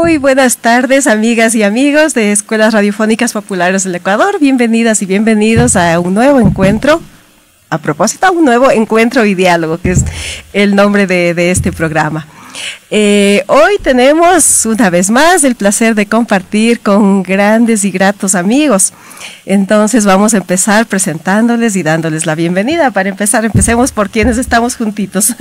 Muy buenas tardes, amigas y amigos de Escuelas Radiofónicas Populares del Ecuador. Bienvenidas y bienvenidos a un nuevo encuentro. A propósito, a un nuevo encuentro y diálogo, que es el nombre de este programa. Hoy tenemos una vez más el placer de compartir con grandes y gratos amigos. Entonces vamos a empezar presentándoles y dándoles la bienvenida. Para empezar, empecemos por quienes estamos juntitos.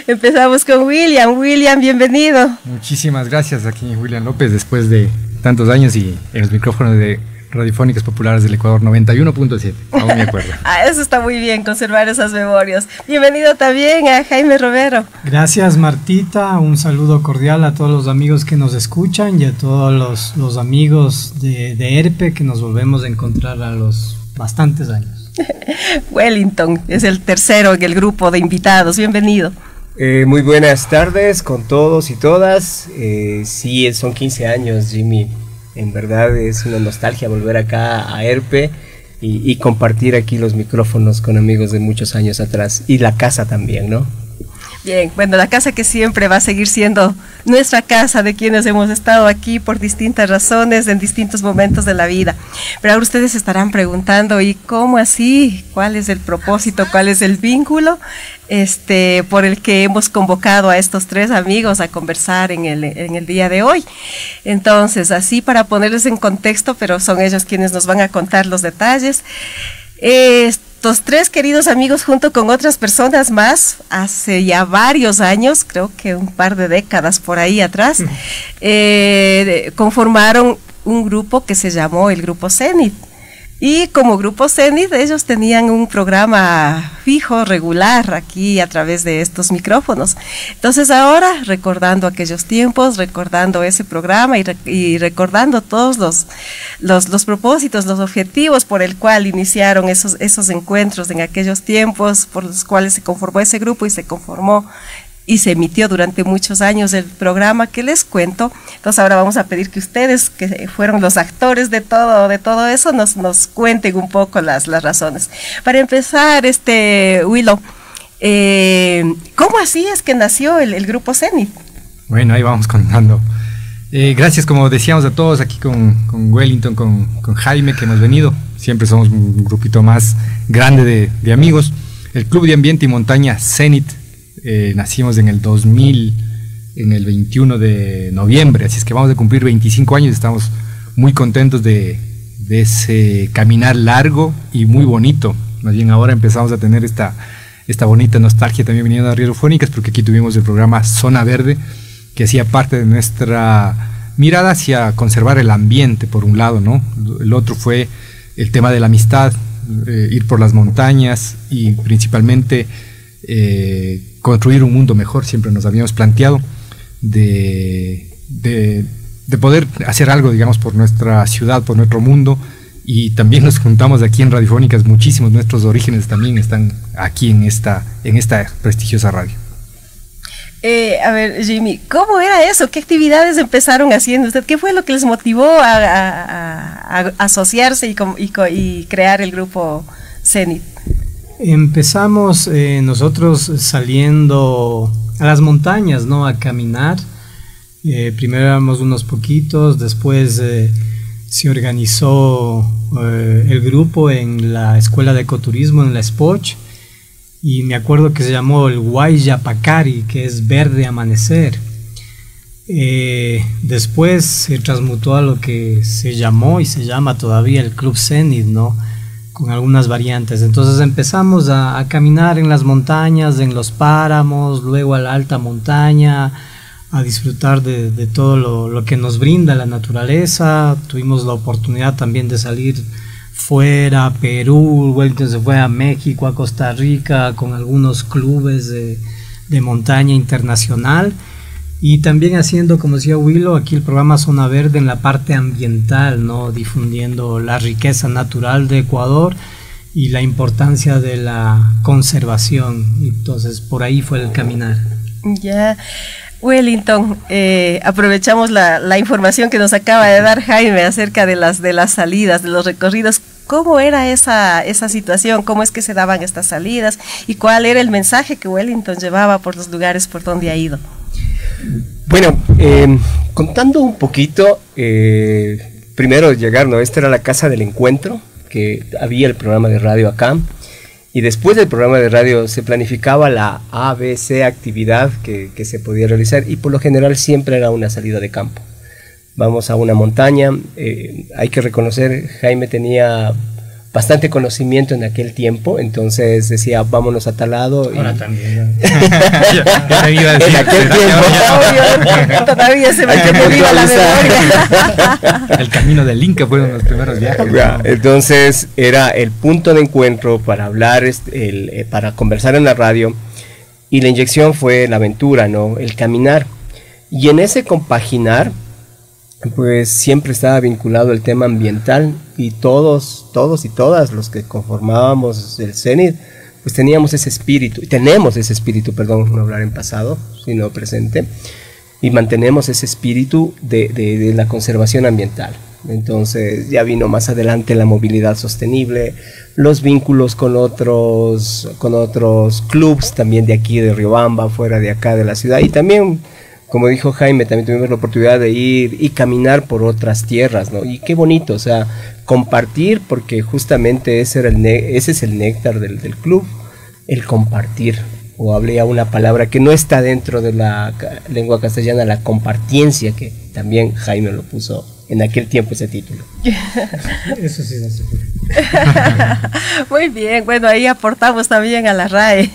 Empezamos con William. William, bienvenido. Muchísimas gracias, aquí William López, después de tantos años y en los micrófonos de Radiofónicas Populares del Ecuador 91.7, aún me acuerdo. Eso está muy bien, conservar esas memorias. Bienvenido también a Jaime Romero. Gracias, Martita, un saludo cordial a todos los amigos que nos escuchan y a todos los amigos de ERPE que nos volvemos a encontrar a los bastantes años. Wellington es el tercero en el grupo de invitados, bienvenido. Muy buenas tardes con todos y todas. Sí, son 15 años, Jimmy. En verdad es una nostalgia volver acá a ERPE y compartir aquí los micrófonos con amigos de muchos años atrás. Y la casa también, ¿no? Bien, bueno, la casa que siempre va a seguir siendo nuestra casa, de quienes hemos estado aquí por distintas razones, en distintos momentos de la vida. Pero ahora ustedes se estarán preguntando, ¿y cómo así? ¿Cuál es el propósito? ¿Cuál es el vínculo por el que hemos convocado a estos tres amigos a conversar en el día de hoy? Entonces, así para ponerles en contexto, pero son ellos quienes nos van a contar los detalles. Estos tres queridos amigos, junto con otras personas más, hace ya varios años, creo que un par de décadas por ahí atrás, conformaron un grupo que se llamó el Grupo Zenit. Y como Grupo Zenit, ellos tenían un programa fijo, regular, aquí a través de estos micrófonos. Entonces ahora, recordando aquellos tiempos, recordando ese programa y recordando todos los propósitos, los objetivos por el cual iniciaron esos encuentros en aquellos tiempos, por los cuales se conformó ese grupo y se emitió durante muchos años el programa que les cuento. Entonces ahora vamos a pedir que ustedes, que fueron los actores de todo eso, nos cuenten un poco las razones. Para empezar, Willow, ¿cómo así es que nació el Grupo Zenit? Bueno, ahí vamos contando. Gracias, como decíamos, a todos aquí con Wellington, con Jaime, que hemos venido. Siempre somos un grupito más grande de amigos. El Club de Ambiente y Montaña Zenit. Nacimos en el 2000, en el 21 de noviembre, así es que vamos a cumplir 25 años, estamos muy contentos de ese caminar largo y muy bonito. Más bien ahora empezamos a tener esta bonita nostalgia también viniendo a Radiofónicas, porque aquí tuvimos el programa Zona Verde, que hacía parte de nuestra mirada hacia conservar el ambiente, por un lado, ¿no? El otro fue el tema de la amistad, ir por las montañas y principalmente construir un mundo mejor. Siempre nos habíamos planteado de poder hacer algo, digamos, por nuestra ciudad, por nuestro mundo, y también nos juntamos aquí en Radiofónicas muchísimos. Nuestros orígenes también están aquí en esta prestigiosa radio. A ver, Jimmy, ¿cómo era eso? ¿Qué actividades empezaron haciendo usted? ¿Qué fue lo que les motivó a asociarse y crear el Grupo Zenit? Empezamos nosotros saliendo a las montañas, ¿no? A caminar. Primero éramos unos poquitos, después se organizó el grupo en la Escuela de Ecoturismo, en la Spoch, y me acuerdo que se llamó el Guayapacari, que es verde amanecer. Después se transmutó a lo que se llamó y se llama todavía el Club Zenit, ¿no? Con algunas variantes. Entonces empezamos a caminar en las montañas, en los páramos, luego a la alta montaña, a disfrutar de todo lo que nos brinda la naturaleza. Tuvimos la oportunidad también de salir fuera, a Perú, Wellington se fue a México, a Costa Rica, con algunos clubes de montaña internacional. Y también haciendo, como decía Willow, aquí el programa Zona Verde en la parte ambiental, ¿no? Difundiendo la riqueza natural de Ecuador y la importancia de la conservación. Entonces, por ahí fue el caminar. Ya, Wellington, aprovechamos la información que nos acaba de dar Jaime acerca de las salidas, de los recorridos. ¿Cómo era esa situación? ¿Cómo es que se daban estas salidas? ¿Y cuál era el mensaje que Wellington llevaba por los lugares por donde ha ido? Bueno, Contando un poquito, primero llegar, ¿no? Esta era la casa del encuentro, que había el programa de radio acá, y después del programa de radio se planificaba la ABC actividad que se podía realizar, y por lo general siempre era una salida de campo. Vamos a una montaña, hay que reconocer, Jaime tenía bastante conocimiento en aquel tiempo, entonces decía, vámonos a tal lado. Ahora también. En aquel tiempo. Todavía se me viva la memoria. El camino del Inca fueron los primeros viajes. Entonces era el punto de encuentro para hablar, para conversar en la radio, y la inyección fue la aventura, ¿no? El caminar. Y en ese compaginar, pues siempre estaba vinculado el tema ambiental, y todos y todas los que conformábamos el CENID, pues teníamos ese espíritu, y tenemos ese espíritu, perdón, no hablar en pasado, sino presente, y mantenemos ese espíritu de la conservación ambiental. Entonces ya vino más adelante la movilidad sostenible, los vínculos con otros clubs también de aquí de Riobamba, fuera de acá de la ciudad, y también, como dijo Jaime, también tuvimos la oportunidad de ir y caminar por otras tierras, ¿no? Y qué bonito, o sea, compartir, porque justamente ese es el néctar del club, el compartir, o hablé ya una palabra que no está dentro de la lengua castellana, la compartiencia, que también Jaime lo puso en aquel tiempo ese título. Eso sí, no se puede. Muy bien, bueno, ahí aportamos también a la RAE.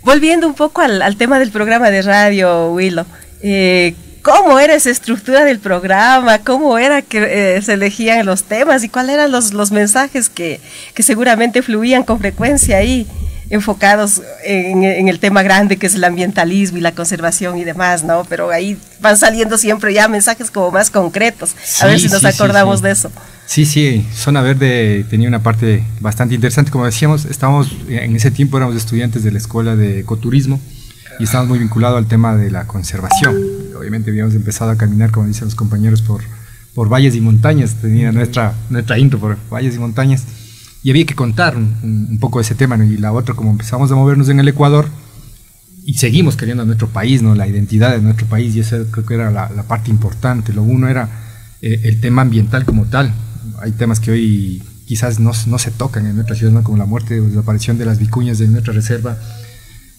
Volviendo un poco al tema del programa de radio, Willow, ¿cómo era esa estructura del programa? ¿Cómo era que se elegían los temas? ¿Y cuáles eran los mensajes que seguramente fluían con frecuencia ahí, enfocados en el tema grande que es el ambientalismo y la conservación y demás, ¿no? Pero ahí van saliendo siempre ya mensajes como más concretos. A ver si nos acordamos de eso. Sí, Zona Verde tenía una parte bastante interesante. Como decíamos, en ese tiempo éramos estudiantes de la Escuela de Ecoturismo y estábamos muy vinculados al tema de la conservación. Obviamente habíamos empezado a caminar, como dicen los compañeros, por valles y montañas. Tenía nuestra intro por valles y montañas, y había que contar un poco ese tema, ¿no? Y la otra, como empezamos a movernos en el Ecuador y seguimos queriendo a nuestro país, ¿no? La identidad de nuestro país, y eso creo que era la parte importante. Lo uno era el tema ambiental como tal. Hay temas que hoy quizás no se tocan en nuestra ciudad, ¿no? Como la muerte o desaparición de las vicuñas de nuestra reserva,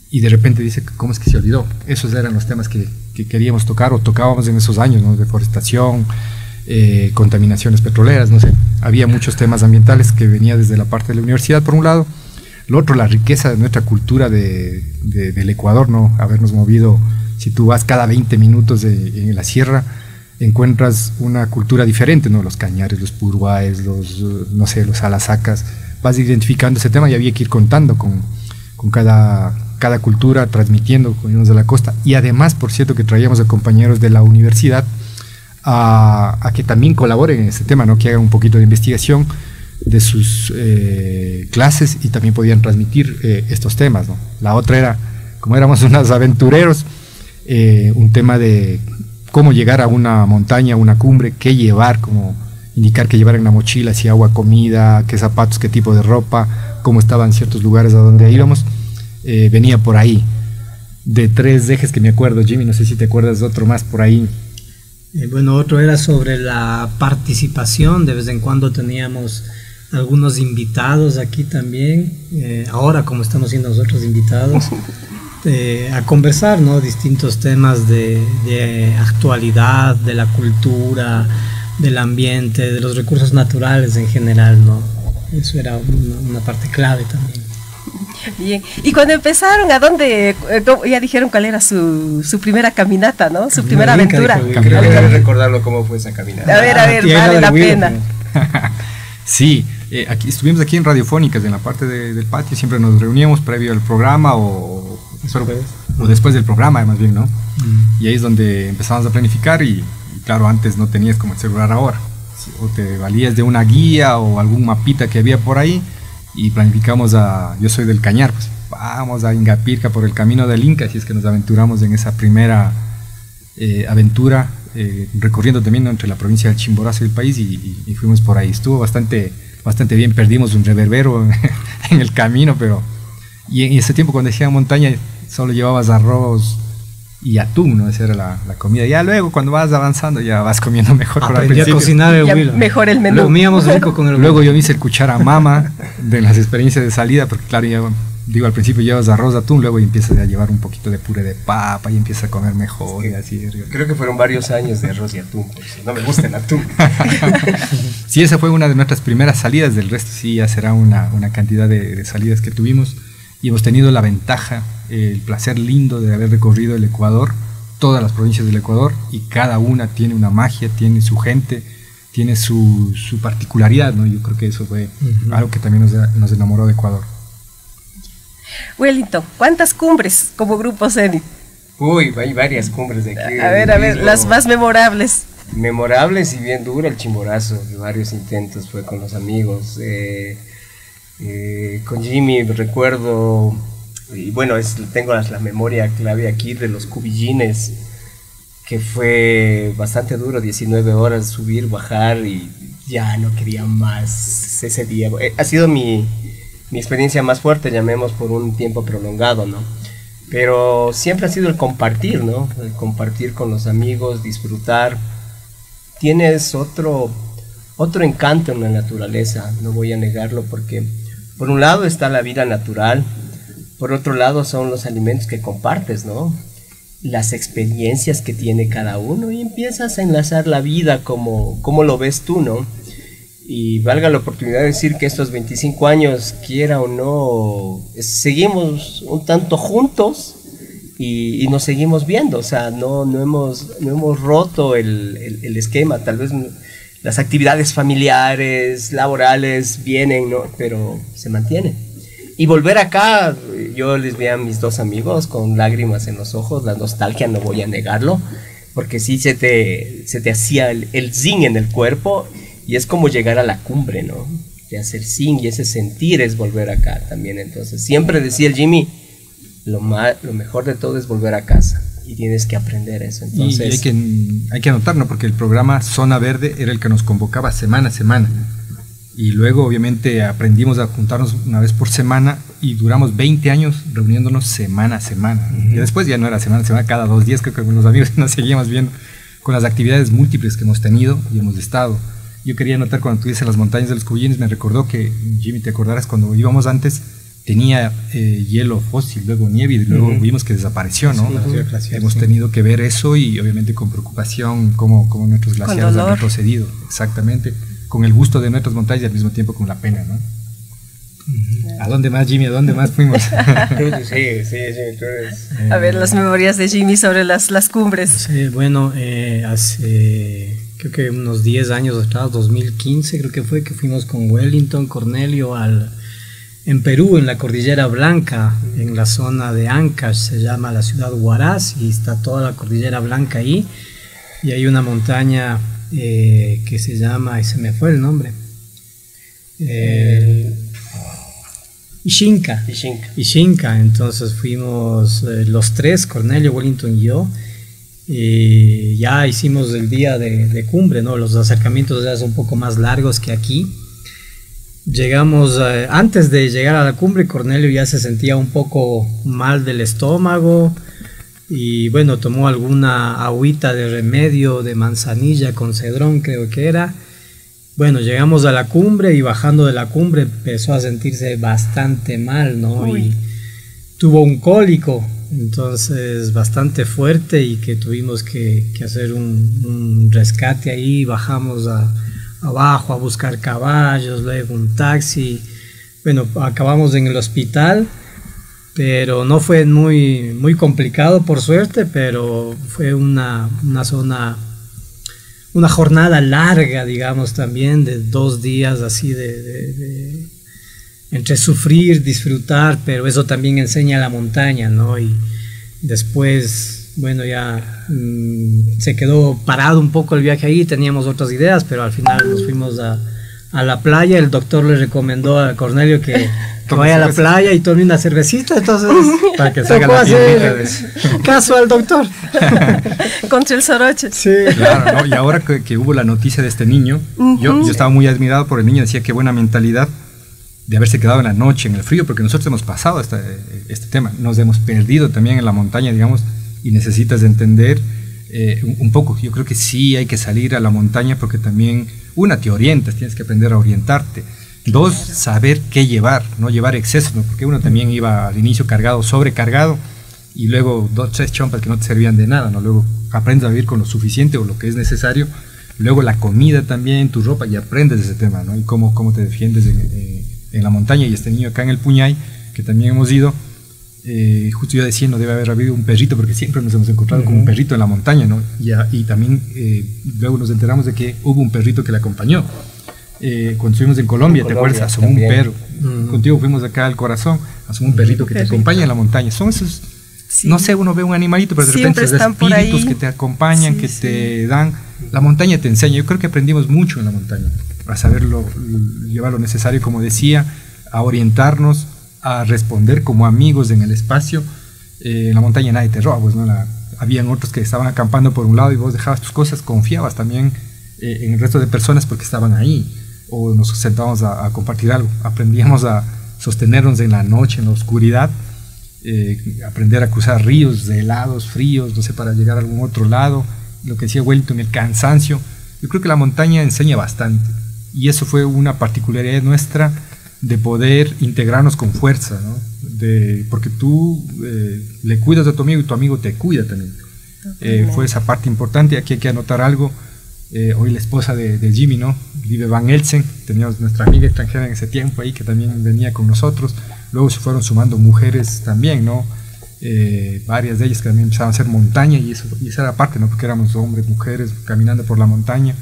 y de repente dice, ¿cómo es que se olvidó? Esos eran los temas que queríamos tocar o tocábamos en esos años, ¿no? Deforestación, contaminaciones petroleras, no sé. Había muchos temas ambientales que venía desde la parte de la universidad, por un lado. Lo otro, la riqueza de nuestra cultura del Ecuador, ¿no? Habernos movido, si tú vas cada 20 minutos en la sierra, encuentras una cultura diferente, ¿no? Los cañares, los purguaes, los alasacas. Vas identificando ese tema y había que ir contando con cada cultura, transmitiendo con unos de la costa. Y además, por cierto, que traíamos a compañeros de la universidad a que también colaboren en este tema, ¿no? Que hagan un poquito de investigación de sus clases y también podían transmitir estos temas, ¿no? La otra era, como éramos unos aventureros, un tema de cómo llegar a una montaña, a una cumbre, qué llevar, como indicar que llevar en la mochila, si agua, comida, qué zapatos, qué tipo de ropa, cómo estaban ciertos lugares a donde íbamos. Venía por ahí, de 3 ejes que me acuerdo. Jimmy, no sé si te acuerdas de otro más por ahí. Bueno, otro era sobre la participación. De vez en cuando teníamos algunos invitados aquí también, ahora como estamos siendo nosotros invitados, a conversar, ¿no? Distintos temas de actualidad, de la cultura, del ambiente, de los recursos naturales en general, ¿no? Eso era una parte clave también. Bien, y cuando empezaron, ¿a dónde? Ya dijeron cuál era su primera caminata, ¿no? Su primera aventura. Quiero recordarlo cómo fue esa caminata. A ver, vale la pena. Sí, estuvimos aquí en Radiofónicas, en la parte del patio, siempre nos reuníamos previo al programa o después del programa, más bien, ¿no? Y ahí es donde empezamos a planificar y claro, antes no tenías como el celular ahora, o te valías de una guía o algún mapita que había por ahí y planificamos yo soy del Cañar, pues vamos a Ingapirca por el camino del Inca, así es que nos aventuramos en esa primera aventura, recorriendo también, ¿no? Entre la provincia del Chimborazo y el país y fuimos por ahí, estuvo bastante bien, perdimos un reverbero en el camino, pero y en ese tiempo cuando decía montaña solo llevabas arroz y atún, ¿no? Esa era la comida. Ya luego, cuando vas avanzando, ya vas comiendo mejor. Aprendí a cocinar el Willow. Mejor el menú. Comíamos rico con el Luego yo me hice el cuchara mama de las experiencias de salida, porque claro, ya digo, al principio llevas arroz de atún, luego empiezas a llevar un poquito de puré de papa y empiezas a comer mejor. Y así. Creo que fueron varios años de arroz y atún, pues, no me gusta el atún. Sí, esa fue una de nuestras primeras salidas, del resto sí ya será una cantidad de salidas que tuvimos, y hemos tenido la ventaja, el placer lindo de haber recorrido el Ecuador, todas las provincias del Ecuador, y cada una tiene una magia, tiene su gente, tiene su particularidad, ¿no? Yo creo que eso fue algo que también nos enamoró de Ecuador. Wellington, ¿cuántas cumbres como Grupo Zenith? Uy, hay varias cumbres de aquí. A ver, las más memorables. Memorables y bien dura el Chimborazo, de varios intentos, fue con los amigos. Con Jimmy recuerdo, y bueno, tengo la memoria clave aquí de los cubillines, que fue bastante duro, 19 horas subir, bajar, y ya no quería más ese día. Ha sido mi experiencia más fuerte, llamemos, por un tiempo prolongado, ¿no? Pero siempre ha sido el compartir, ¿no? El compartir con los amigos, disfrutar. Tienes otro encanto en la naturaleza, no voy a negarlo, porque por un lado está la vida natural, por otro lado son los alimentos que compartes, ¿no? Las experiencias que tiene cada uno, y empiezas a enlazar la vida como lo ves tú, ¿no? Y valga la oportunidad de decir que estos 25 años, quiera o no, seguimos un tanto juntos y nos seguimos viendo. O sea, no hemos roto el esquema. Tal vez las actividades familiares, laborales vienen, ¿no? Pero se mantienen. Y volver acá, yo les vi a mis dos amigos con lágrimas en los ojos, la nostalgia, no voy a negarlo, porque sí se te hacía el zing en el cuerpo. Y es como llegar a la cumbre, ¿no? De hacer zing, y ese sentir es volver acá también. Entonces, siempre decía el Jimmy, lo mejor de todo es volver a casa. Y tienes que aprender eso. Entonces, y hay que anotarlo, porque el programa Zona Verde era el que nos convocaba semana a semana. Y luego, obviamente, aprendimos a juntarnos una vez por semana, y duramos 20 años reuniéndonos semana a semana. Y después ya no era semana a semana, cada 2 días, creo que con los amigos nos seguíamos viendo, con las actividades múltiples que hemos tenido y hemos estado. Yo quería notar, cuando tú dices las montañas de los Cubillines, me recordó que, Jimmy, te acordarás, cuando íbamos antes, tenía hielo fósil, luego nieve, y luego vimos que desapareció, ¿no? Hemos tenido que ver eso, y obviamente con preocupación cómo nuestros glaciares han retrocedido, exactamente, con el gusto de nuestras montañas y al mismo tiempo con la pena, ¿no? ¿A dónde más, Jimmy? ¿A dónde más fuimos? sí, Jimmy, tú eres... A ver, las memorias de Jimmy sobre las cumbres. Sí, bueno, hace... creo que unos 10 años atrás, 2015 creo que fue, que fuimos con Wellington, Cornelio, en Perú, en la Cordillera Blanca, en la zona de Ancash, se llama la ciudad Huaraz, y está toda la Cordillera Blanca ahí, y hay una montaña que se llama, y se me fue el nombre, Ixinca. Entonces fuimos los tres, Cornelio, Wellington y yo. Y ya hicimos el día de cumbre, ¿no? Los acercamientos ya son un poco más largos que aquí. Llegamos, antes de llegar a la cumbre, Cornelio ya se sentía un poco mal del estómago, y bueno, tomó alguna agüita de remedio de manzanilla con cedrón, creo que era. Bueno, llegamos a la cumbre, y bajando de la cumbre empezó a sentirse bastante mal, ¿no? Uy. Y tuvo un cólico, entonces bastante fuerte, y que tuvimos que hacer un rescate ahí. Bajamos abajo a buscar caballos, luego un taxi. Bueno, acabamos en el hospital, pero no fue muy complicado, por suerte, pero fue una jornada larga, digamos, también de 2 días así de entre sufrir, disfrutar, pero eso también enseña la montaña, ¿no? Y después, bueno, ya se quedó parado un poco el viaje ahí, teníamos otras ideas, pero al final nos fuimos a la playa. El doctor le recomendó a Cornelio que vaya a la playa y tome una cervecita, entonces para que salga la tiendita caso al doctor. Contra el soroche. Sí. Claro, ¿no? Y ahora que hubo la noticia de este niño, yo estaba muy admirado por el niño, decía qué buena mentalidad de haberse quedado en la noche, en el frío, porque nosotros hemos pasado este tema, nos hemos perdido también en la montaña, digamos, y necesitas entender un poco. Yo creo que sí hay que salir a la montaña porque también, una, te orientas, tienes que aprender a orientarte. Dos, saber qué llevar, no llevar excesos, ¿no? Porque uno también iba al inicio cargado, sobrecargado, y luego 2, 3 chompas que no te servían de nada, ¿no? Luego aprendes a vivir con lo suficiente o lo que es necesario. Luego la comida también, tu ropa, y aprendes de ese tema, ¿no? Y cómo te defiendes en la montaña. Y este niño acá en el Puñay, que también hemos ido, justo yo decía, no debe haber habido un perrito, porque siempre nos hemos encontrado con un perrito en la montaña, ¿no? Y también luego nos enteramos de que hubo un perrito que le acompañó. Cuando estuvimos en Colombia, ¿te acuerdas? Asomó un perro. Contigo fuimos acá al Corazón, asomó un perrito que te acompaña en la montaña. Son esos, no sé, uno ve un animalito, pero de repente esos espíritus que te acompañan, que te dan. La montaña te enseña. Yo creo que aprendimos mucho en la montaña, a saberlo, llevar lo necesario, como decía, a orientarnos, a responder como amigos en el espacio. En la montaña nadie te roba, pues, ¿no? Habían otros que estaban acampando por un lado y vos dejabas tus cosas, confiabas también en el resto de personas porque estaban ahí, o nos sentábamos a compartir algo. Aprendíamos a sostenernos en la noche, en la oscuridad, aprender a cruzar ríos helados, fríos, no sé, para llegar a algún otro lado. Lo que decía Wellington, el cansancio. Yo creo que la montaña enseña bastante, y eso fue una particularidad nuestra, de poder integrarnos con fuerza, ¿no? Porque tú le cuidas a tu amigo y tu amigo te cuida también. Fue esa parte importante. Aquí hay que anotar algo. Hoy la esposa de Jimmy, ¿no? Vive Van Elsen, teníamos nuestra amiga extranjera en ese tiempo ahí que también venía con nosotros. Luego se fueron sumando mujeres también, ¿no? Varias de ellas que también empezaban a hacer montaña, y esa era parte, ¿no? Porque éramos hombres, mujeres caminando por la montaña,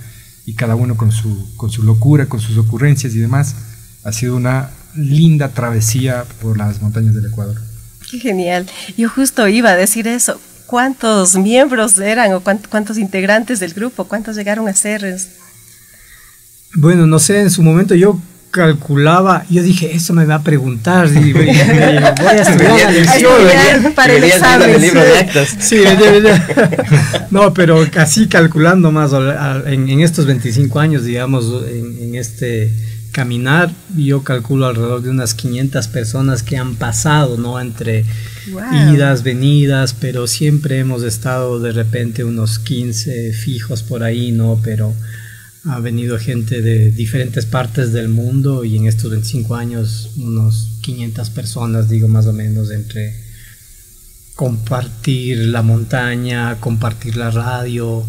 y cada uno con su locura, con sus ocurrencias y demás. Ha sido una linda travesía por las montañas del Ecuador. Qué genial. Yo justo iba a decir eso. ¿Cuántos miembros eran o cuántos integrantes del grupo? ¿Cuántos llegaron a ser? Bueno, no sé, en su momento yo calculaba, yo dije, eso me va a preguntar, y voy a estudiar la lección para el examen. El libro de actas. Sí, no, pero casi calculando más en estos 25 años, digamos, en este caminar, yo calculo alrededor de unas 500 personas que han pasado, ¿no? Entre idas, venidas, pero siempre hemos estado de repente unos 15 fijos por ahí, ¿no? Pero ha venido gente de diferentes partes del mundo, y en estos 25 años unos 500 personas, digo, más o menos, entre compartir la montaña, compartir la radio,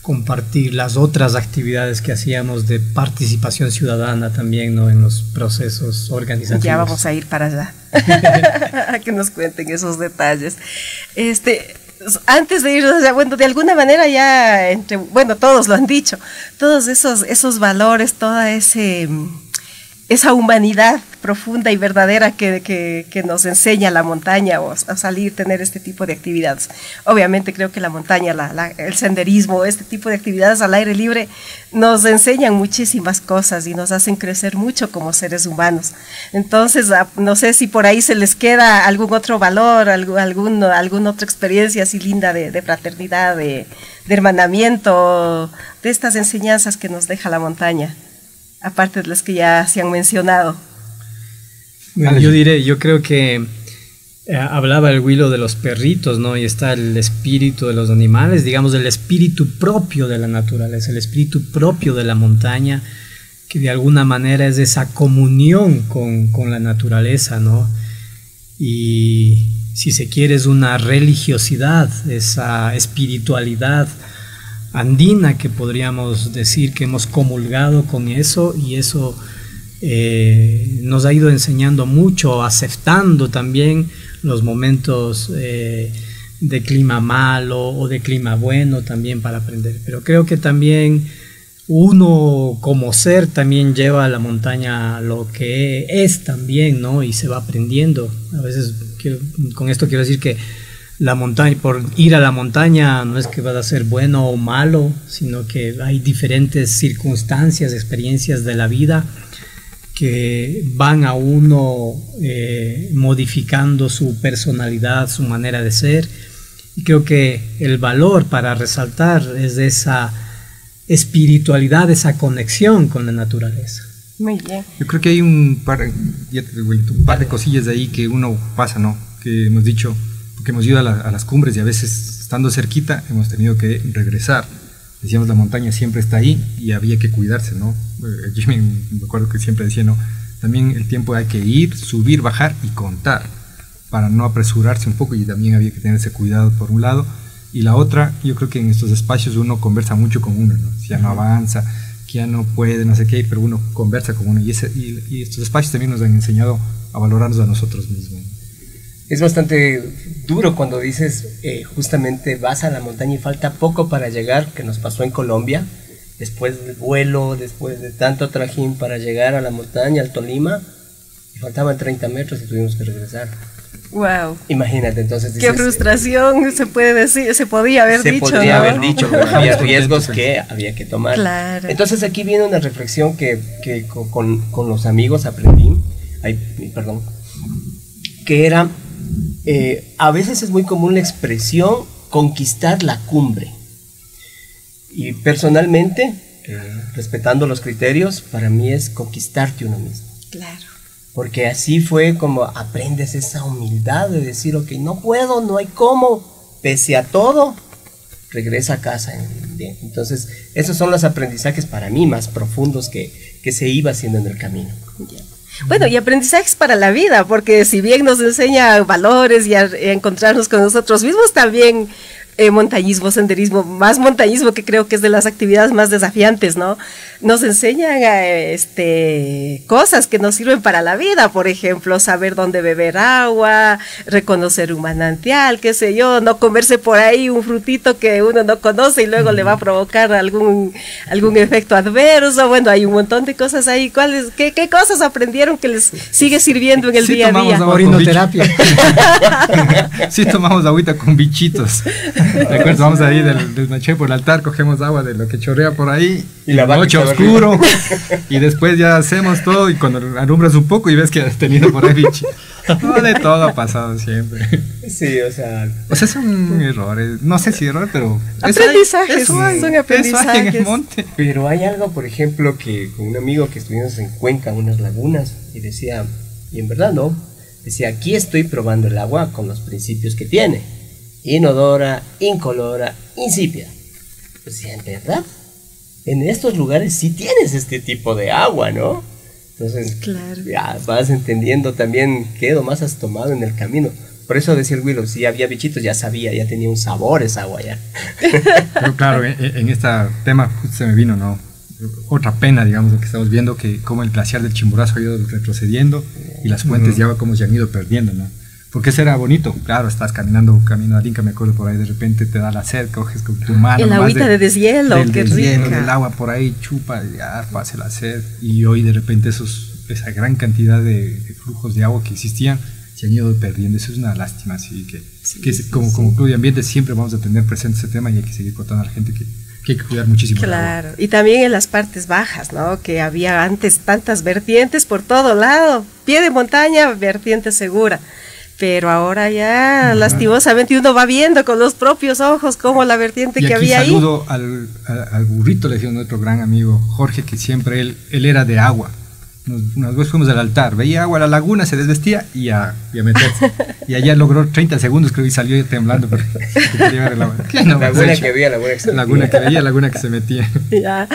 compartir las otras actividades que hacíamos de participación ciudadana también, ¿no? En los procesos organizativos. Ya vamos a ir para allá, a que nos cuenten esos detalles. Antes de ir, bueno, de alguna manera ya, todos lo han dicho, todos esos valores, toda esa humanidad profunda y verdadera que nos enseña la montaña, o a salir, tener este tipo de actividades. Obviamente creo que la montaña, el senderismo, este tipo de actividades al aire libre nos enseñan muchísimas cosas y nos hacen crecer mucho como seres humanos. Entonces, no sé si por ahí se les queda algún otro valor, alguna otra experiencia así linda de fraternidad, de hermanamiento, de estas enseñanzas que nos deja la montaña, aparte de las que ya se han mencionado. Bueno, yo creo que hablaba el Willow de los perritos, ¿no? Y está el espíritu de los animales, digamos, el espíritu propio de la naturaleza, el espíritu propio de la montaña, que de alguna manera es esa comunión con la naturaleza, ¿no? Y si se quiere es una religiosidad, esa espiritualidad andina que podríamos decir que hemos comulgado con eso, y eso nos ha ido enseñando mucho, aceptando también los momentos de clima malo o de clima bueno también para aprender. Pero creo que también uno como ser también lleva a la montaña lo que es también, ¿no? Y se va aprendiendo. A veces con esto quiero decir que la montaña, por ir a la montaña no es que vas a ser bueno o malo, sino que hay diferentes circunstancias, experiencias de la vida que van a uno modificando su personalidad, su manera de ser. Y creo que el valor para resaltar es esa espiritualidad, esa conexión con la naturaleza. Muy bien. Yo creo que hay un par de cosillas de ahí que uno pasa, ¿no? Que hemos dicho, porque hemos ido a las cumbres y a veces estando cerquita hemos tenido que regresar. Decíamos, la montaña siempre está ahí y había que cuidarse, ¿no? Jimmy, me acuerdo que siempre decía, ¿no? También el tiempo hay que ir, subir, bajar y contar para no apresurarse un poco, y también había que tener ese cuidado por un lado. Y la otra, yo creo que en estos espacios uno conversa mucho con uno, ¿no? Si ya no avanza, que ya no puede, no sé qué, pero uno conversa con uno, y estos espacios también nos han enseñado a valorarnos a nosotros mismos. Es bastante duro cuando dices, justamente vas a la montaña y falta poco para llegar, que nos pasó en Colombia, después del vuelo, después de tanto trajín para llegar a la montaña, al Tolima, y faltaban 30 metros y tuvimos que regresar. Wow. Imagínate, entonces dices, qué frustración se puede decir, se podía haber dicho. Se podría ¿no? haber dicho, pero había riesgos que había que tomar. Claro. Entonces aquí viene una reflexión que con los amigos aprendí, que era, a veces es muy común la expresión conquistar la cumbre. Y personalmente, respetando los criterios, para mí es conquistarte uno mismo. Claro. Porque así fue como aprendes esa humildad de decir, ok, no puedo, no hay cómo, pese a todo, regresa a casa. Entonces, esos son los aprendizajes para mí más profundos que se iba haciendo en el camino. Yeah. Bueno, y aprendizajes para la vida, porque si bien nos enseña valores y a encontrarnos con nosotros mismos, también montañismo, senderismo, más montañismo, que creo que es de las actividades más desafiantes, ¿no? Nos enseñan cosas que nos sirven para la vida, por ejemplo, saber dónde beber agua, reconocer un manantial, qué sé yo, no comerse por ahí un frutito que uno no conoce y luego le va a provocar algún efecto adverso. Bueno, hay un montón de cosas ahí. ¿Qué cosas aprendieron que les sigue sirviendo en el día a día? Orinoterapia. Sí, tomamos agüita con bichitos. Recuerdo, vamos ahí del Maché por el altar, cogemos agua de lo que chorrea por ahí, y la noche oscuro, y después ya hacemos todo, y cuando alumbras un poco y ves que has tenido por ahí bichitos. No, de todo ha pasado siempre. Sí, o sea son errores, no sé si errores, pero aprendizajes, son aprendizajes. Eso hay en el monte. Pero hay algo, por ejemplo, que con un amigo que estuvimos en Cuenca, unas lagunas, y decía, y en verdad no, decía, aquí estoy probando el agua con los principios que tiene: inodora, incolora, insípida. Pues sí, en verdad, en estos lugares sí tienes este tipo de agua, ¿no? Entonces, claro, ya vas entendiendo también qué más has tomado en el camino. Por eso decía el Willow, si había bichitos, ya sabía, ya tenía un sabor esa agua ya. Pero claro, en este tema justo se me vino, ¿no? Otra pena, digamos, lo que estamos viendo, que como el glaciar del Chimborazo ha ido retrocediendo y las fuentes de agua como se han ido perdiendo, ¿no? Porque eso era bonito, claro, estás caminando camino al Inca, me acuerdo, por ahí de repente te da la sed, coges con tu mano. El agüita de deshielo, qué rica. Del agua por ahí, chupa, ya pase la sed. Y hoy de repente esa gran cantidad de flujos de agua que existían se han ido perdiendo. Eso es una lástima, así que como Club de Ambiente siempre vamos a tener presente ese tema, y hay que seguir contando a la gente que hay que cuidar muchísimo. Claro, y también en las partes bajas, ¿no? Que había antes tantas vertientes por todo lado, pie de montaña, vertiente segura. Pero ahora ya, lastimosamente, uno va viendo con los propios ojos cómo la vertiente que había ahí. Saludo al burrito, le decía nuestro gran amigo Jorge, que siempre él era de agua. Una vez fuimos al altar, veía agua, la laguna, se desvestía y a meterse. Y allá logró 30 segundos, creo, y salió temblando. Laguna que veía, laguna que se metía. Ya,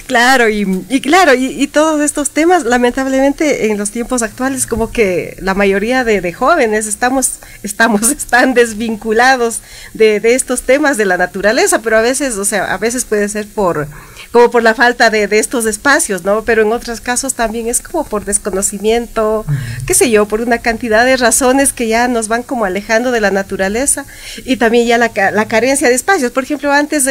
claro, y todos estos temas, lamentablemente, en los tiempos actuales, como que la mayoría de jóvenes están desvinculados de estos temas de la naturaleza, pero a veces puede ser por la falta de estos espacios, ¿no? Pero en otros casos también es como por desconocimiento, qué sé yo, por una cantidad de razones que ya nos van como alejando de la naturaleza, y también ya la carencia de espacios. Por ejemplo, antes,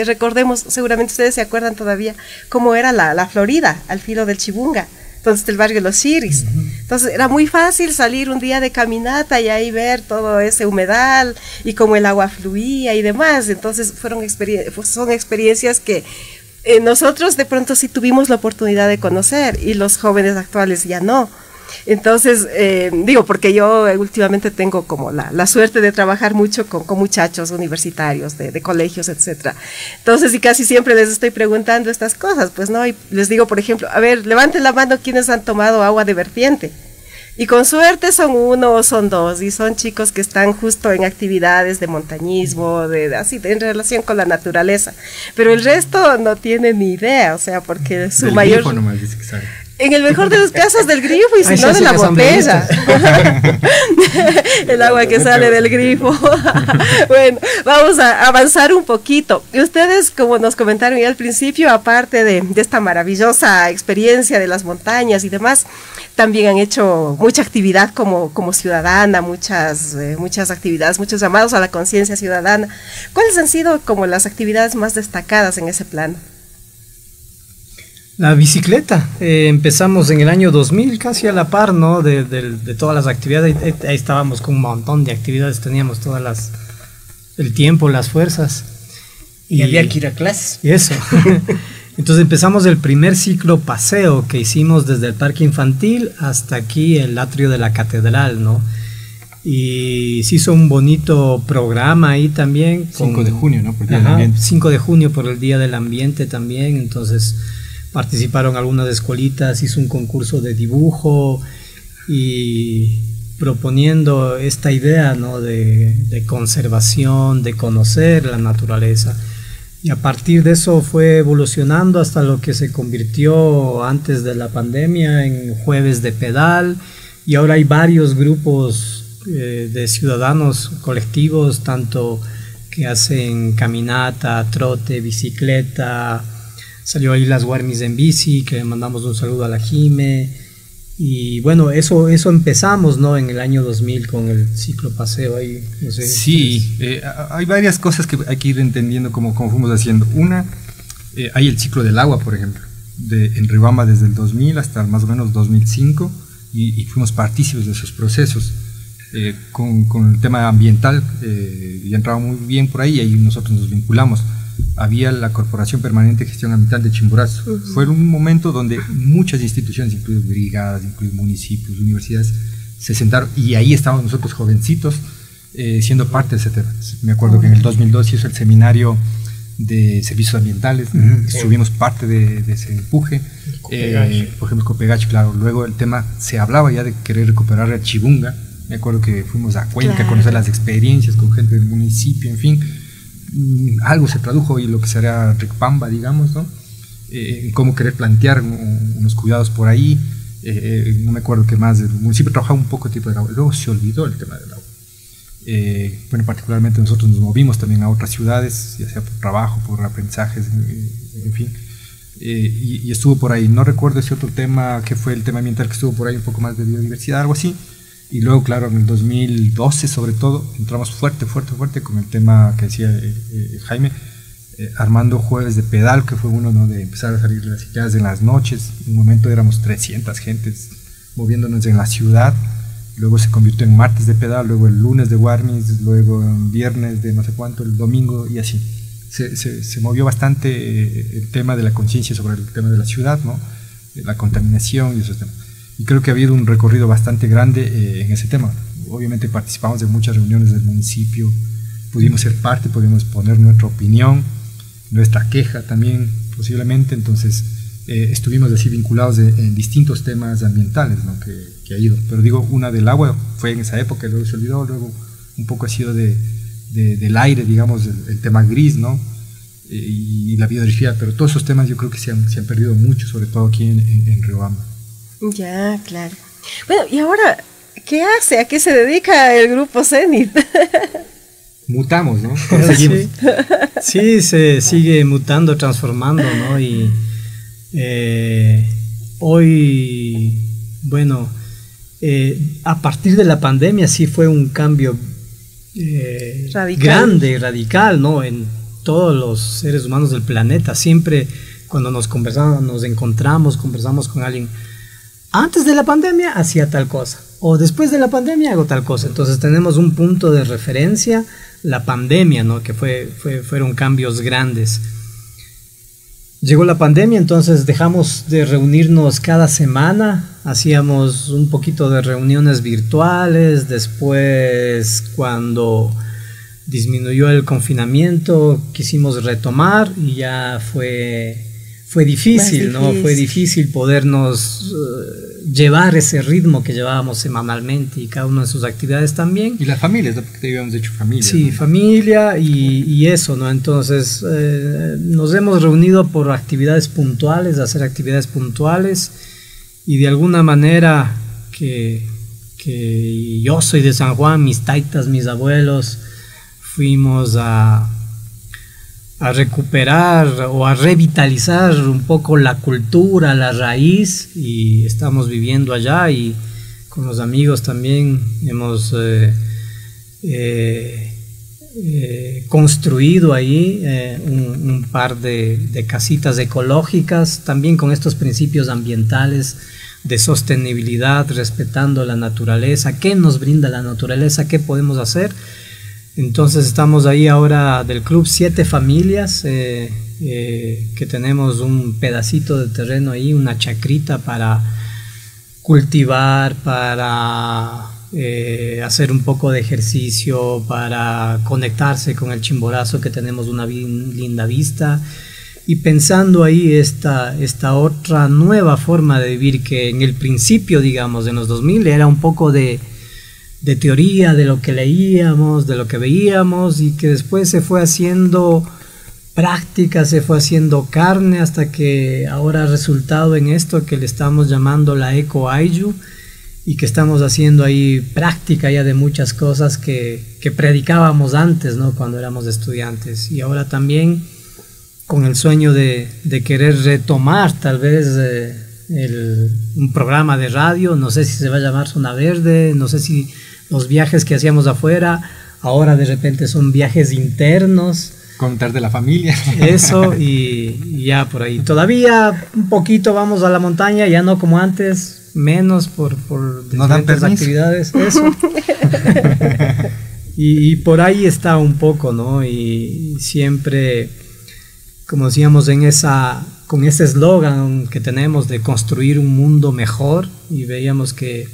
recordemos, seguramente ustedes se acuerdan todavía, cómo era la Florida, al filo del Chibunga, entonces el barrio de los Chiris. Entonces era muy fácil salir un día de caminata y ahí ver todo ese humedal y cómo el agua fluía y demás. Entonces son experiencias que nosotros de pronto sí tuvimos la oportunidad de conocer, y los jóvenes actuales ya no. Entonces, porque yo últimamente tengo como la suerte de trabajar mucho con muchachos universitarios, de colegios, etcétera. Entonces, y casi siempre les estoy preguntando estas cosas, pues, ¿no? Y les digo, por ejemplo, a ver, levanten la mano quienes han tomado agua de vertiente. Y con suerte son uno o son dos, y son chicos que están justo en actividades de montañismo, así, en relación con la naturaleza. Pero el resto no tiene ni idea, o sea, porque su del mayor... grifo nomás dice que sabe. En el mejor de los casos del grifo, y si no de la botella. El agua que sale del grifo. Bueno, vamos a avanzar un poquito. Y ustedes, como nos comentaron ya al principio, aparte de esta maravillosa experiencia de las montañas y demás, también han hecho mucha actividad como ciudadana, muchas actividades, muchos llamados a la conciencia ciudadana. ¿Cuáles han sido como las actividades más destacadas en ese plano? La bicicleta, empezamos en el año 2000, casi a la par, ¿no? De todas las actividades. Ahí estábamos con un montón de actividades, teníamos el tiempo, las fuerzas. Y había que ir a clases. Y eso. Entonces empezamos el primer ciclo paseo que hicimos desde el parque infantil hasta aquí el atrio de la catedral, ¿no? Y se hizo un bonito programa ahí también. 5 de junio, ¿no? Por el Día del Ambiente. 5 de junio por el Día del Ambiente también, entonces participaron algunas escuelitas, hizo un concurso de dibujo y proponiendo esta idea, ¿no? de conservación, de conocer la naturaleza. Y a partir de eso fue evolucionando hasta lo que se convirtió antes de la pandemia en Jueves de Pedal, y ahora hay varios grupos de ciudadanos colectivos, tanto que hacen caminata, trote, bicicleta. Salió ahí las Guarmis en bici, que le mandamos un saludo a la Jime. Y bueno, eso empezamos, ¿no? En el año 2000 con el ciclo paseo ahí. No sé, sí, hay varias cosas que hay que ir entendiendo cómo fuimos haciendo. Una, hay el ciclo del agua, por ejemplo, en Riobamba desde el 2000 hasta más o menos 2005, y fuimos partícipes de esos procesos. Con el tema ambiental, ya entraba muy bien por ahí, y ahí nosotros nos vinculamos. Había la Corporación Permanente de Gestión Ambiental de Chimborazo. Fue un momento donde muchas instituciones, incluidas brigadas, incluidos municipios, universidades, se sentaron, y ahí estábamos nosotros jovencitos siendo parte de ese tema. Me acuerdo que en el 2002 se hizo el seminario de servicios ambientales, subimos parte de ese empuje, por ejemplo Copegach, claro. Luego el tema, se hablaba ya de querer recuperar a Chibunga. Me acuerdo que fuimos a Cuenca a conocer las experiencias con gente del municipio, en fin. Algo se tradujo, y lo que sería Ricpamba, digamos, ¿no? Cómo querer plantear unos cuidados por ahí. No me acuerdo qué más. El municipio trabajaba un poco tipo de agua. Luego se olvidó el tema del agua. Bueno, particularmente nosotros nos movimos también a otras ciudades, ya sea por trabajo, por aprendizajes, en fin. Y estuvo por ahí. No recuerdo ese otro tema, que fue el tema ambiental, que estuvo por ahí, un poco más de biodiversidad, algo así. Y luego, claro, en el 2012 sobre todo, entramos fuerte con el tema que decía Jaime, armando Jueves de Pedal, que fue uno, ¿no? De empezar a salir las cicladas en las noches. En un momento éramos 300 gentes moviéndonos en la ciudad. Luego se convirtió en Martes de Pedal, luego el lunes de Guarmis, luego en viernes de no sé cuánto, el domingo, y así. Se movió bastante el tema de la conciencia sobre el tema de la ciudad, ¿no? La contaminación y esos temas. Y creo que ha habido un recorrido bastante grande en ese tema. Obviamente participamos de muchas reuniones del municipio, pudimos ser parte, pudimos poner nuestra opinión, nuestra queja también posiblemente. Entonces estuvimos así vinculados en distintos temas ambientales, ¿no? que ha ido. Pero digo, una del agua fue en esa época, luego se olvidó, luego un poco ha sido del aire, digamos, el tema gris, ¿no? Y la biodiversidad. Pero todos esos temas yo creo que se han perdido mucho, sobre todo aquí en Riobamba. Ya, claro. Bueno, y ahora, ¿qué hace? ¿A qué se dedica el grupo Zenith? Mutamos, ¿no? Seguimos. Sí, se sigue mutando, transformando, ¿no? Y hoy, bueno, a partir de la pandemia sí fue un cambio grande, radical, ¿no? En todos los seres humanos del planeta. Siempre cuando nos encontramos, conversamos con alguien. Antes de la pandemia hacía tal cosa, o después de la pandemia hago tal cosa. Entonces tenemos un punto de referencia, la pandemia, ¿no? Que fueron cambios grandes. Llegó la pandemia, entonces dejamos de reunirnos cada semana, hacíamos un poquito de reuniones virtuales. Después, cuando disminuyó el confinamiento, quisimos retomar, y ya fue fue difícil, ¿no? Fue difícil podernos llevar ese ritmo que llevábamos semanalmente y cada una de sus actividades también. Y las familias, ¿no? Porque te habíamos hecho familia. Sí, ¿no? Familia y eso, ¿no? Entonces nos hemos reunido por actividades puntuales, hacer actividades puntuales y de alguna manera que yo soy de San Juan, mis taitas, mis abuelos, fuimos a recuperar o a revitalizar un poco la cultura, la raíz, y estamos viviendo allá y con los amigos también hemos construido ahí un par de casitas ecológicas, también con estos principios ambientales de sostenibilidad, respetando la naturaleza, qué nos brinda la naturaleza, qué podemos hacer. Entonces estamos ahí ahora del club 7 familias que tenemos un pedacito de terreno ahí, una chacrita para cultivar, para hacer un poco de ejercicio, para conectarse con el Chimborazo, que tenemos una linda vista, y pensando ahí esta otra nueva forma de vivir que en el principio, digamos, en los 2000 era un poco de teoría, de lo que leíamos, de lo que veíamos, y que después se fue haciendo práctica, se fue haciendo carne, hasta que ahora ha resultado en esto que le estamos llamando la Eco Ayllu, y que estamos haciendo ahí práctica ya de muchas cosas que predicábamos antes, ¿no? Cuando éramos estudiantes, y ahora también con el sueño de querer retomar tal vez un programa de radio, no sé si se va a llamar Zona Verde, no sé si los viajes que hacíamos afuera, ahora de repente son viajes internos. Contar de la familia. Eso, y ya por ahí. Todavía un poquito vamos a la montaña, ya no como antes, menos por diferentes actividades. Eso. y por ahí está un poco, ¿no? Y siempre, como decíamos, con ese eslogan que tenemos de construir un mundo mejor, y veíamos que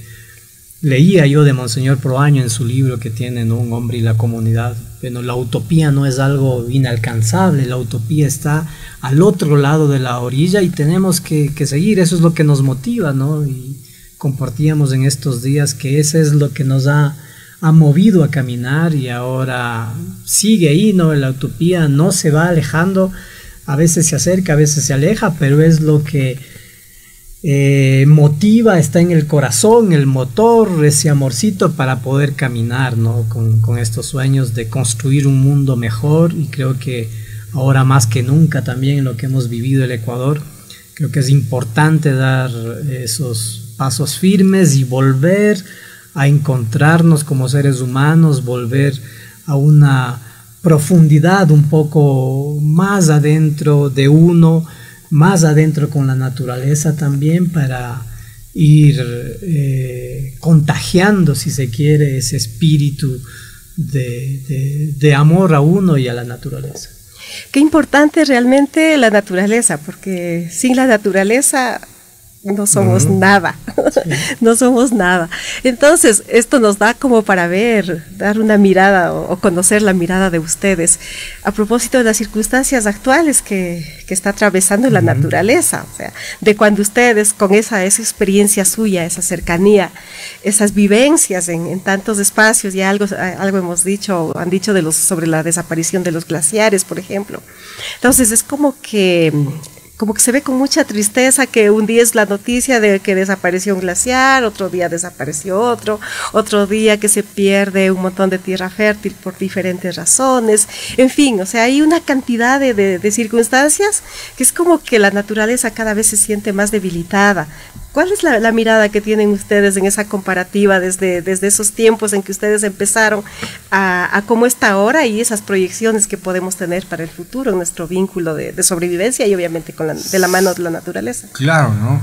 leía yo de Monseñor Proaño en su libro que tiene, ¿no? Un hombre y la comunidad. Pero la utopía no es algo inalcanzable, la utopía está al otro lado de la orilla y tenemos que seguir, eso es lo que nos motiva, ¿no? Y compartíamos en estos días que eso es lo que nos ha movido a caminar, y ahora sigue ahí, ¿no? La utopía no se va alejando, a veces se acerca, a veces se aleja, pero es lo que motiva, está en el corazón, el motor, ese amorcito para poder caminar, ¿no? Con estos sueños de construir un mundo mejor. Y creo que ahora más que nunca también en lo que hemos vivido el Ecuador, creo que es importante dar esos pasos firmes y volver a encontrarnos como seres humanos, volver a una profundidad un poco más adentro de uno, más adentro con la naturaleza también, para ir contagiando, si se quiere, ese espíritu de amor a uno y a la naturaleza. Qué importante realmente la naturaleza, porque sin la naturaleza no somos nada, no somos nada. Entonces, esto nos da como para dar una mirada o conocer la mirada de ustedes a propósito de las circunstancias actuales que está atravesando la naturaleza, o sea, de cuando ustedes con esa experiencia suya, esa cercanía, esas vivencias en tantos espacios, ya algo hemos dicho, han dicho sobre la desaparición de los glaciares, por ejemplo. Entonces, es como que se ve con mucha tristeza que un día es la noticia de que desapareció un glaciar, otro día desapareció otro día que se pierde un montón de tierra fértil por diferentes razones. En fin, o sea, hay una cantidad de circunstancias que es como que la naturaleza cada vez se siente más debilitada. ¿Cuál es la mirada que tienen ustedes en esa comparativa desde esos tiempos en que ustedes empezaron a cómo está ahora, y esas proyecciones que podemos tener para el futuro en nuestro vínculo de sobrevivencia y obviamente de la mano de la naturaleza? Claro, ¿no?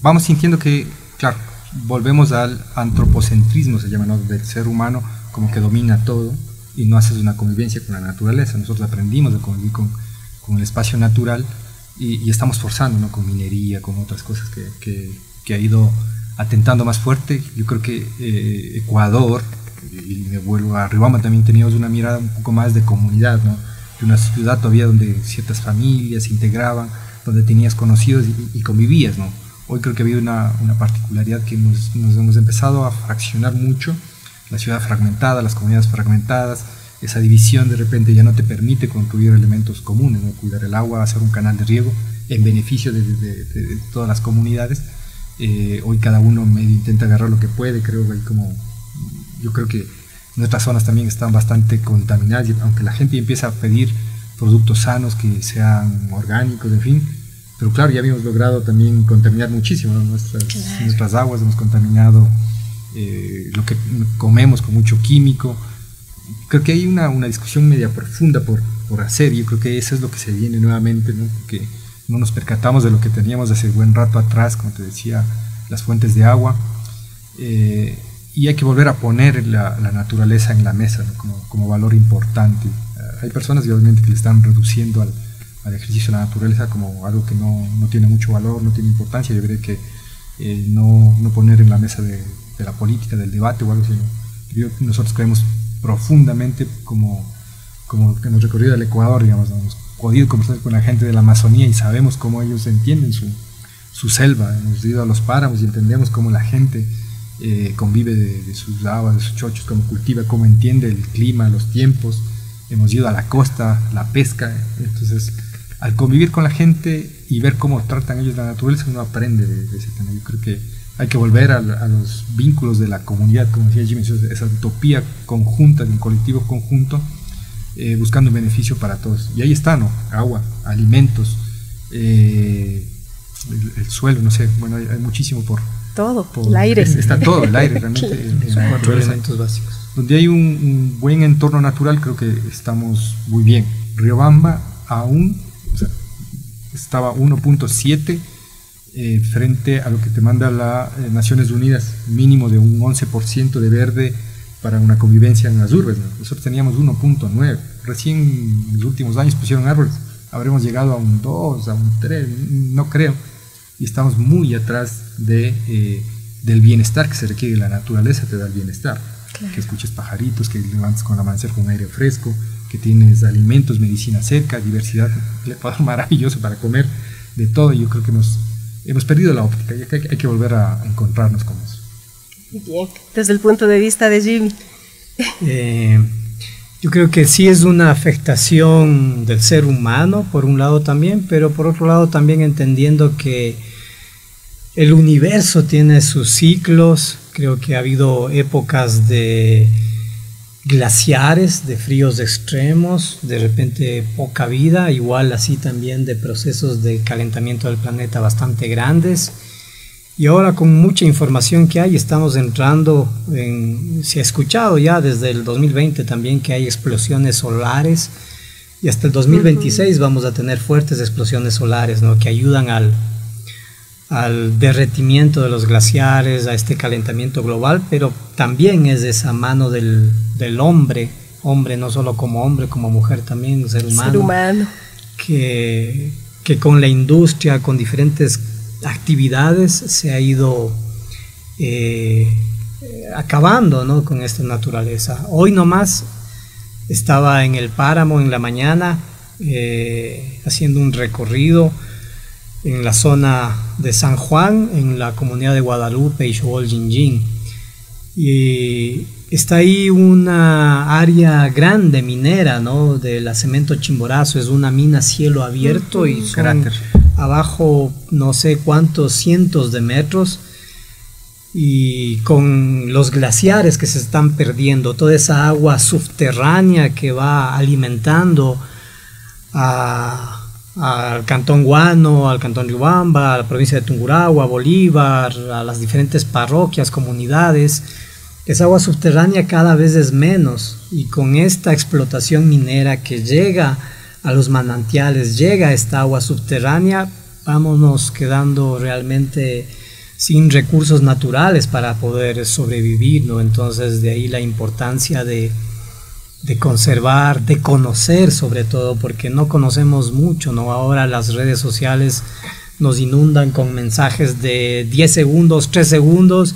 Vamos sintiendo que, claro, volvemos al antropocentrismo, se llama, ¿no? Del ser humano como que domina todo y no haces una convivencia con la naturaleza. Nosotros aprendimos a convivir con el espacio natural, y estamos forzando, ¿no? Con minería, con otras cosas que ha ido atentando más fuerte. Yo creo que Ecuador, y me vuelvo a Riobamba, también teníamos una mirada un poco más de comunidad, ¿no? una ciudad todavía donde ciertas familias se integraban, donde tenías conocidos y convivías, ¿no? Hoy creo que ha habido una particularidad que nos hemos empezado a fraccionar mucho, la ciudad fragmentada, las comunidades fragmentadas, esa división de repente ya no te permite construir elementos comunes, ¿no? Cuidar el agua, hacer un canal de riego en beneficio de todas las comunidades. Hoy cada uno medio intenta agarrar lo que puede, yo creo que nuestras zonas también están bastante contaminadas, aunque la gente empieza a pedir productos sanos que sean orgánicos, en fin, pero claro, ya habíamos logrado también contaminar muchísimo, ¿no? Nuestras aguas, hemos contaminado lo que comemos con mucho químico. Creo que hay una discusión media profunda por hacer, y yo creo que eso es lo que se viene nuevamente, ¿no? Porque no nos percatamos de lo que teníamos hace buen rato atrás, como te decía, las fuentes de agua, y hay que volver a poner la naturaleza en la mesa, ¿no? como valor importante. Hay personas obviamente que le están reduciendo al ejercicio de la naturaleza como algo que no tiene mucho valor, no tiene importancia. Yo creo que no poner en la mesa de la política, del debate o algo así, ¿no? Nosotros creemos profundamente, como que hemos recorrido el Ecuador, digamos, ¿no? Hemos podido conversar con la gente de la Amazonía y sabemos cómo ellos entienden su selva. Hemos ido a los páramos y entendemos cómo la gente convive de sus aguas, de sus chochos, cómo cultiva, cómo entiende el clima, los tiempos. Hemos ido a la costa, la pesca. Entonces, al convivir con la gente y ver cómo tratan ellos la naturaleza, uno aprende de ese tema. Yo creo que hay que volver a los vínculos de la comunidad, como decía Jimmy, esa utopía conjunta, de un colectivo conjunto, buscando un beneficio para todos. Y ahí está, ¿no? Agua, alimentos, el suelo, no sé, bueno, hay muchísimo todo, el aire. Está todo, el aire realmente. Son 4 elementos básicos. Donde hay un buen entorno natural, creo que estamos muy bien. Riobamba aún, estaba 1.7 frente a lo que te manda las Naciones Unidas, mínimo de un 11% de verde para una convivencia en las urbes, ¿no? Nosotros teníamos 1.9, recién en los últimos años pusieron árboles, habremos llegado a un 2, a un 3, no creo, y estamos muy atrás del bienestar que se requiere. La naturaleza te da el bienestar, claro. Que escuches pajaritos, que levantes con el amanecer con aire fresco, que tienes alimentos, medicina cerca, diversidad, maravilloso para comer, de todo. Yo creo que hemos perdido la óptica, y hay que volver a encontrarnos con eso. Bien, desde el punto de vista de Jimmy. Yo creo que sí es una afectación del ser humano, por un lado también, pero por otro lado también entendiendo que el universo tiene sus ciclos. Creo que ha habido épocas de glaciares, de fríos extremos, de repente poca vida, igual así también de procesos de calentamiento del planeta bastante grandes. Y ahora con mucha información que hay, estamos entrando se ha escuchado ya desde el 2020 también que hay explosiones solares, y hasta el 2026 vamos a tener fuertes explosiones solares, ¿no? Que ayudan al derretimiento de los glaciares, a este calentamiento global, pero también es esa mano del hombre no solo como hombre, como mujer también, un ser humano. Que con la industria, con diferentes actividades se ha ido acabando, ¿no? Con esta naturaleza. Hoy nomás estaba en el páramo en la mañana haciendo un recorrido en la zona de San Juan, en la comunidad de Guadalupe y Xobol Jinjin, y está ahí una área grande minera, ¿no? De la Cemento Chimborazo. Es una mina cielo abierto y son abajo no sé cuántos cientos de metros, y con los glaciares que se están perdiendo, toda esa agua subterránea que va alimentando al Cantón Guano, al Cantón Riobamba, a la provincia de Tungurahua, Bolívar, a las diferentes parroquias, comunidades. Esa agua subterránea cada vez es menos, y con esta explotación minera que llega a los manantiales, llega esta agua subterránea, vámonos quedando realmente sin recursos naturales para poder sobrevivir, ¿no? Entonces de ahí la importancia de conservar, de conocer sobre todo, porque no conocemos mucho, ¿no? Ahora las redes sociales nos inundan con mensajes de 10 segundos, 3 segundos,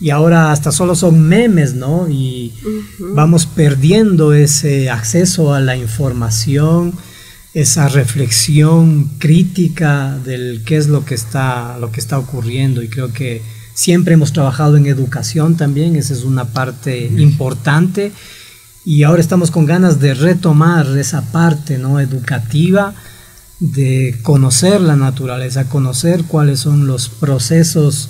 y ahora hasta solo son memes, ¿no? Y vamos perdiendo ese acceso a la información, esa reflexión crítica del qué es lo que está ocurriendo, y creo que siempre hemos trabajado en educación también, esa es una parte importante, y ahora estamos con ganas de retomar esa parte, ¿no?, educativa, de conocer la naturaleza, conocer cuáles son los procesos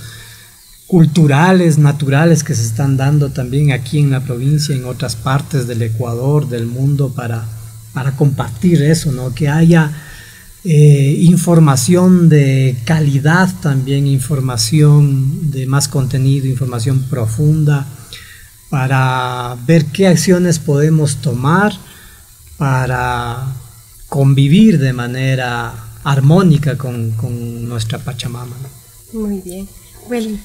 culturales, naturales que se están dando también aquí en la provincia, en otras partes del Ecuador, del mundo, para compartir eso, ¿no? Que haya información de calidad también, información de más contenido, información profunda, para ver qué acciones podemos tomar para convivir de manera armónica con nuestra Pachamama, ¿no? Muy bien. Well,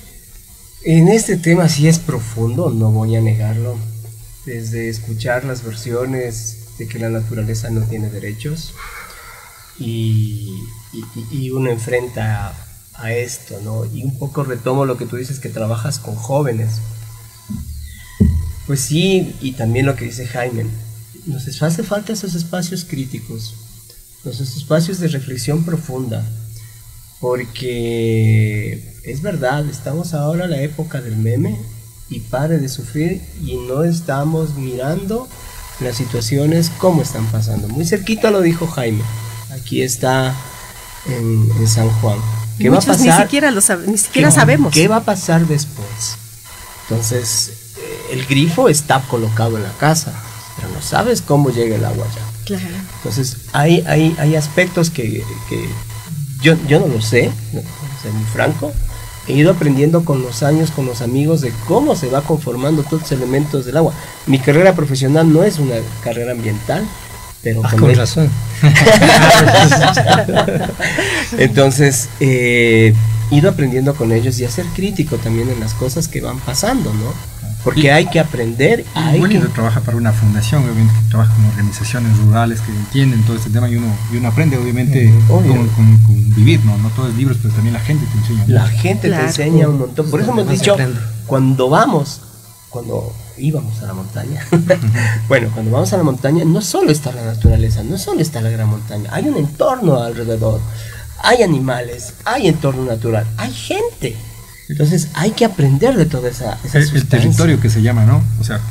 en este tema sí es profundo, no voy a negarlo. Desde escuchar las versiones de que la naturaleza no tiene derechos y uno enfrenta a esto, ¿no? Y un poco retomo lo que tú dices, que trabajas con jóvenes. Pues sí, y también lo que dice Jaime, nos hace falta esos espacios críticos, esos espacios de reflexión profunda, porque es verdad, estamos ahora en la época del meme y pare de sufrir, y no estamos mirando las situaciones como están pasando. Muy cerquita lo dijo Jaime, aquí está en San Juan. ¿Qué va a pasar? Ni siquiera sabemos. ¿Qué va a pasar después? Entonces, el grifo está colocado en la casa, pero no sabes cómo llega el agua allá. Claro. Entonces, hay aspectos que yo no lo sé, ser muy franco. He ido aprendiendo con los años, con los amigos, de cómo se va conformando todos los elementos del agua. Mi carrera profesional no es una carrera ambiental, pero con razón. Entonces, he ido aprendiendo con ellos y a ser crítico también en las cosas que van pasando, ¿no? Porque hay que aprender. Bueno, trabaja para una fundación, obviamente, que trabaja con organizaciones rurales que entienden todo este tema, y uno aprende, obviamente, con vivir, ¿no? No todo es libros, pero también la gente te enseña. La gente te enseña un montón. Por eso hemos dicho, cuando íbamos a la montaña, bueno, cuando vamos a la montaña, no solo está la naturaleza, no solo está la gran montaña, hay un entorno alrededor, hay animales, hay entorno natural, hay gente. Entonces hay que aprender de toda esa el territorio que se llama, ¿no? O sea,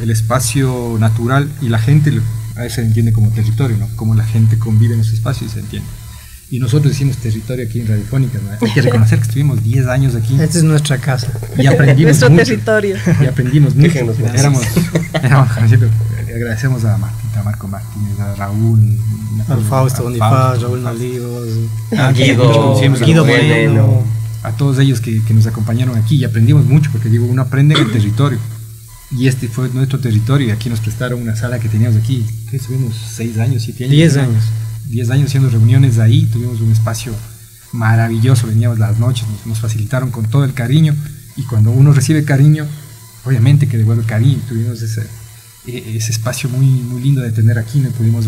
el espacio natural, y la gente a veces se entiende como territorio, ¿no? Como la gente convive en ese espacio y se entiende. Y nosotros decimos territorio aquí en Radiofónica, ¿no? Hay que reconocer que estuvimos 10 años aquí. Esta es nuestra casa. Y aprendimos nuestro mucho. Territorio. Y aprendimos mucho. Éramos agradecemos a Marco Martínez, a Raúl, a Fausto Bonifaz, Raúl Nalivos, a Guido Bueno, a todos ellos que nos acompañaron aquí, y aprendimos mucho, porque digo, uno aprende en el territorio, y este fue nuestro territorio, y aquí nos prestaron una sala que teníamos aquí, que estuvimos 6 años, 7 años. 10 años. 10 años haciendo reuniones ahí, tuvimos un espacio maravilloso, veníamos las noches, nos facilitaron con todo el cariño, y cuando uno recibe cariño, obviamente que devuelve cariño. Tuvimos ese espacio muy, muy lindo de tener aquí, no pudimos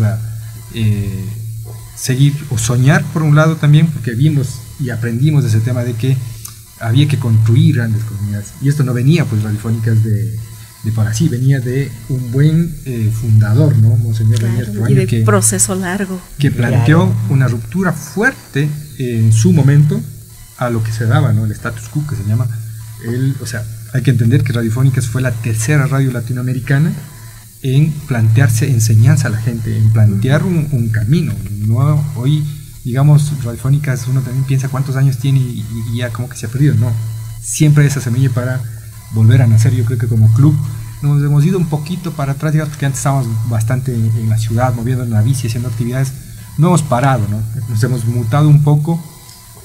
seguir o soñar por un lado también, porque vimos y aprendimos de ese tema de que había que construir grandes comunidades, y esto no venía pues Radiofónicas de por así, venía de un buen fundador, ¿no? Monseñor Daniel y de proceso largo, que planteó una ruptura fuerte en su momento a lo que se daba, ¿no? El status quo, que se llama o sea, hay que entender que Radiofónicas fue la tercera radio latinoamericana en plantearse enseñanza a la gente, en plantear un camino. No, hoy, digamos, Radiofónicas, uno también piensa cuántos años tiene y ya como que se ha perdido. No, siempre hay esa semilla para volver a nacer. Yo creo que como club nos hemos ido un poquito para atrás, digamos, porque antes estábamos bastante en la ciudad, moviendo en la bici, haciendo actividades. No hemos parado, ¿no? Nos hemos mutado un poco,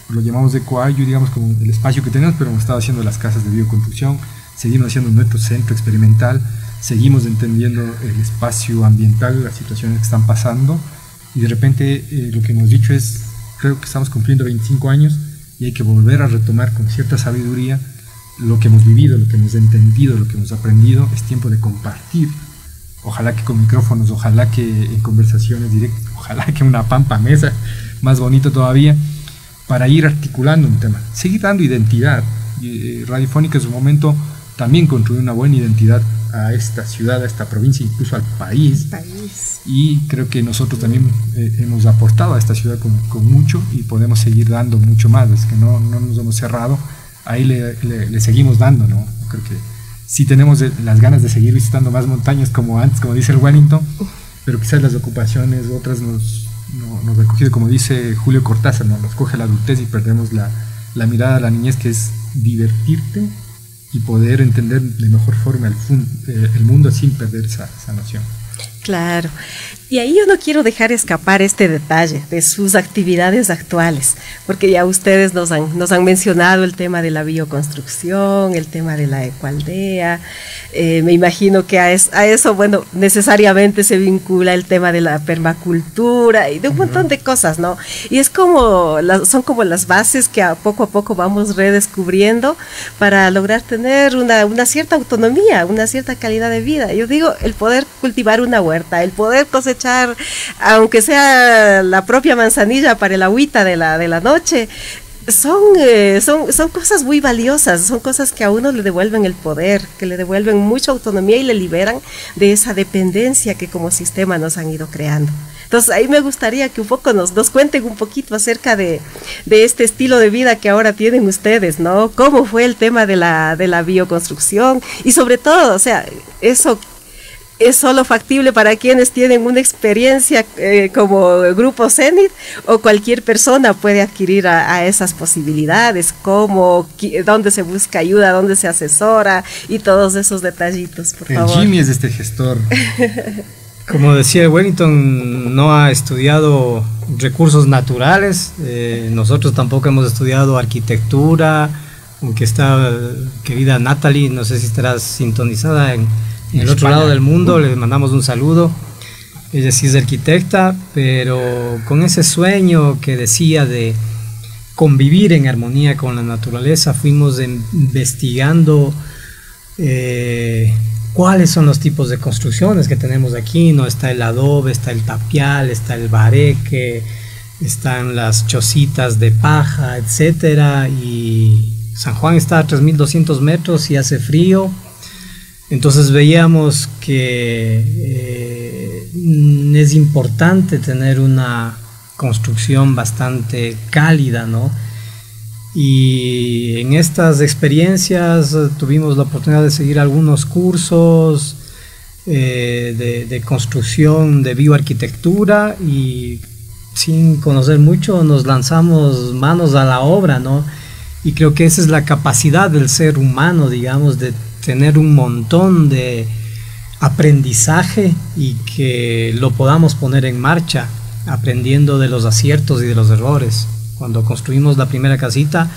lo llamamos de Coayu, digamos, como el espacio que tenemos, pero hemos estado haciendo las casas de bioconstrucción, seguimos haciendo nuestro centro experimental, seguimos entendiendo el espacio ambiental, las situaciones que están pasando, y de repente lo que hemos dicho es, creo que estamos cumpliendo 25 años y hay que volver a retomar con cierta sabiduría lo que hemos vivido, lo que hemos entendido, lo que hemos aprendido. Es tiempo de compartir, ojalá que con micrófonos, ojalá que en conversaciones directas, ojalá que una pampa mesa, más bonito todavía, para ir articulando un tema, seguir dando identidad. radiofónica en su momento también construyó una buena identidad a esta ciudad, a esta provincia, incluso al país. Y creo que nosotros también hemos aportado a esta ciudad con mucho y podemos seguir dando mucho más. Es que no nos hemos cerrado, ahí le seguimos dando, ¿no? Creo que sí tenemos las ganas de seguir visitando más montañas como antes, como dice el Wellington, pero quizás las ocupaciones otras nos recogido, como dice Julio Cortázar, ¿no? Nos coge la adultez y perdemos la mirada a la niñez, que es divertirte y poder entender de mejor forma el mundo sin perder esa noción. Claro. Y ahí yo no quiero dejar escapar este detalle de sus actividades actuales, porque ya ustedes nos han mencionado el tema de la bioconstrucción, el tema de la ecoaldea. Me imagino que a eso, bueno, necesariamente se vincula el tema de la permacultura y de un montón de cosas, ¿no? Y es son como las bases que poco a poco vamos redescubriendo para lograr tener una cierta autonomía, una cierta calidad de vida. Yo digo, el poder cultivar una huerta, el poder cosechar, aunque sea la propia manzanilla para el agüita de la noche, son cosas muy valiosas, son cosas que a uno le devuelven el poder, que le devuelven mucha autonomía y le liberan de esa dependencia que como sistema nos han ido creando. Entonces ahí me gustaría que un poco nos cuenten un poquito acerca de este estilo de vida que ahora tienen ustedes, ¿no? ¿Cómo fue el tema de la bioconstrucción? Y sobre todo, o sea, eso ¿es solo factible para quienes tienen una experiencia como Grupo Zenith, o cualquier persona puede adquirir a esas posibilidades? ¿Dónde se busca ayuda, dónde se asesora y todos esos detallitos, por favor? Jimmy es este gestor. Como decía Wellington, no ha estudiado recursos naturales, nosotros tampoco hemos estudiado arquitectura, aunque está querida Natalie, no sé si estarás sintonizada en el otro lado del mundo, le mandamos un saludo. Ella sí es arquitecta, pero con ese sueño que decía de convivir en armonía con la naturaleza, fuimos investigando cuáles son los tipos de construcciones que tenemos aquí, ¿no? Está el adobe, está el tapial, está el bareque, están las chocitas de paja, etcétera, y San Juan está a 3.200 metros y hace frío. Entonces veíamos que es importante tener una construcción bastante cálida, ¿no? Y en estas experiencias tuvimos la oportunidad de seguir algunos cursos de construcción de bioarquitectura, y sin conocer mucho nos lanzamos manos a la obra, ¿no? Y creo que esa es la capacidad del ser humano, digamos, de tener un montón de aprendizaje y que lo podamos poner en marcha, aprendiendo de los aciertos y de los errores. Cuando construimos la primera casita,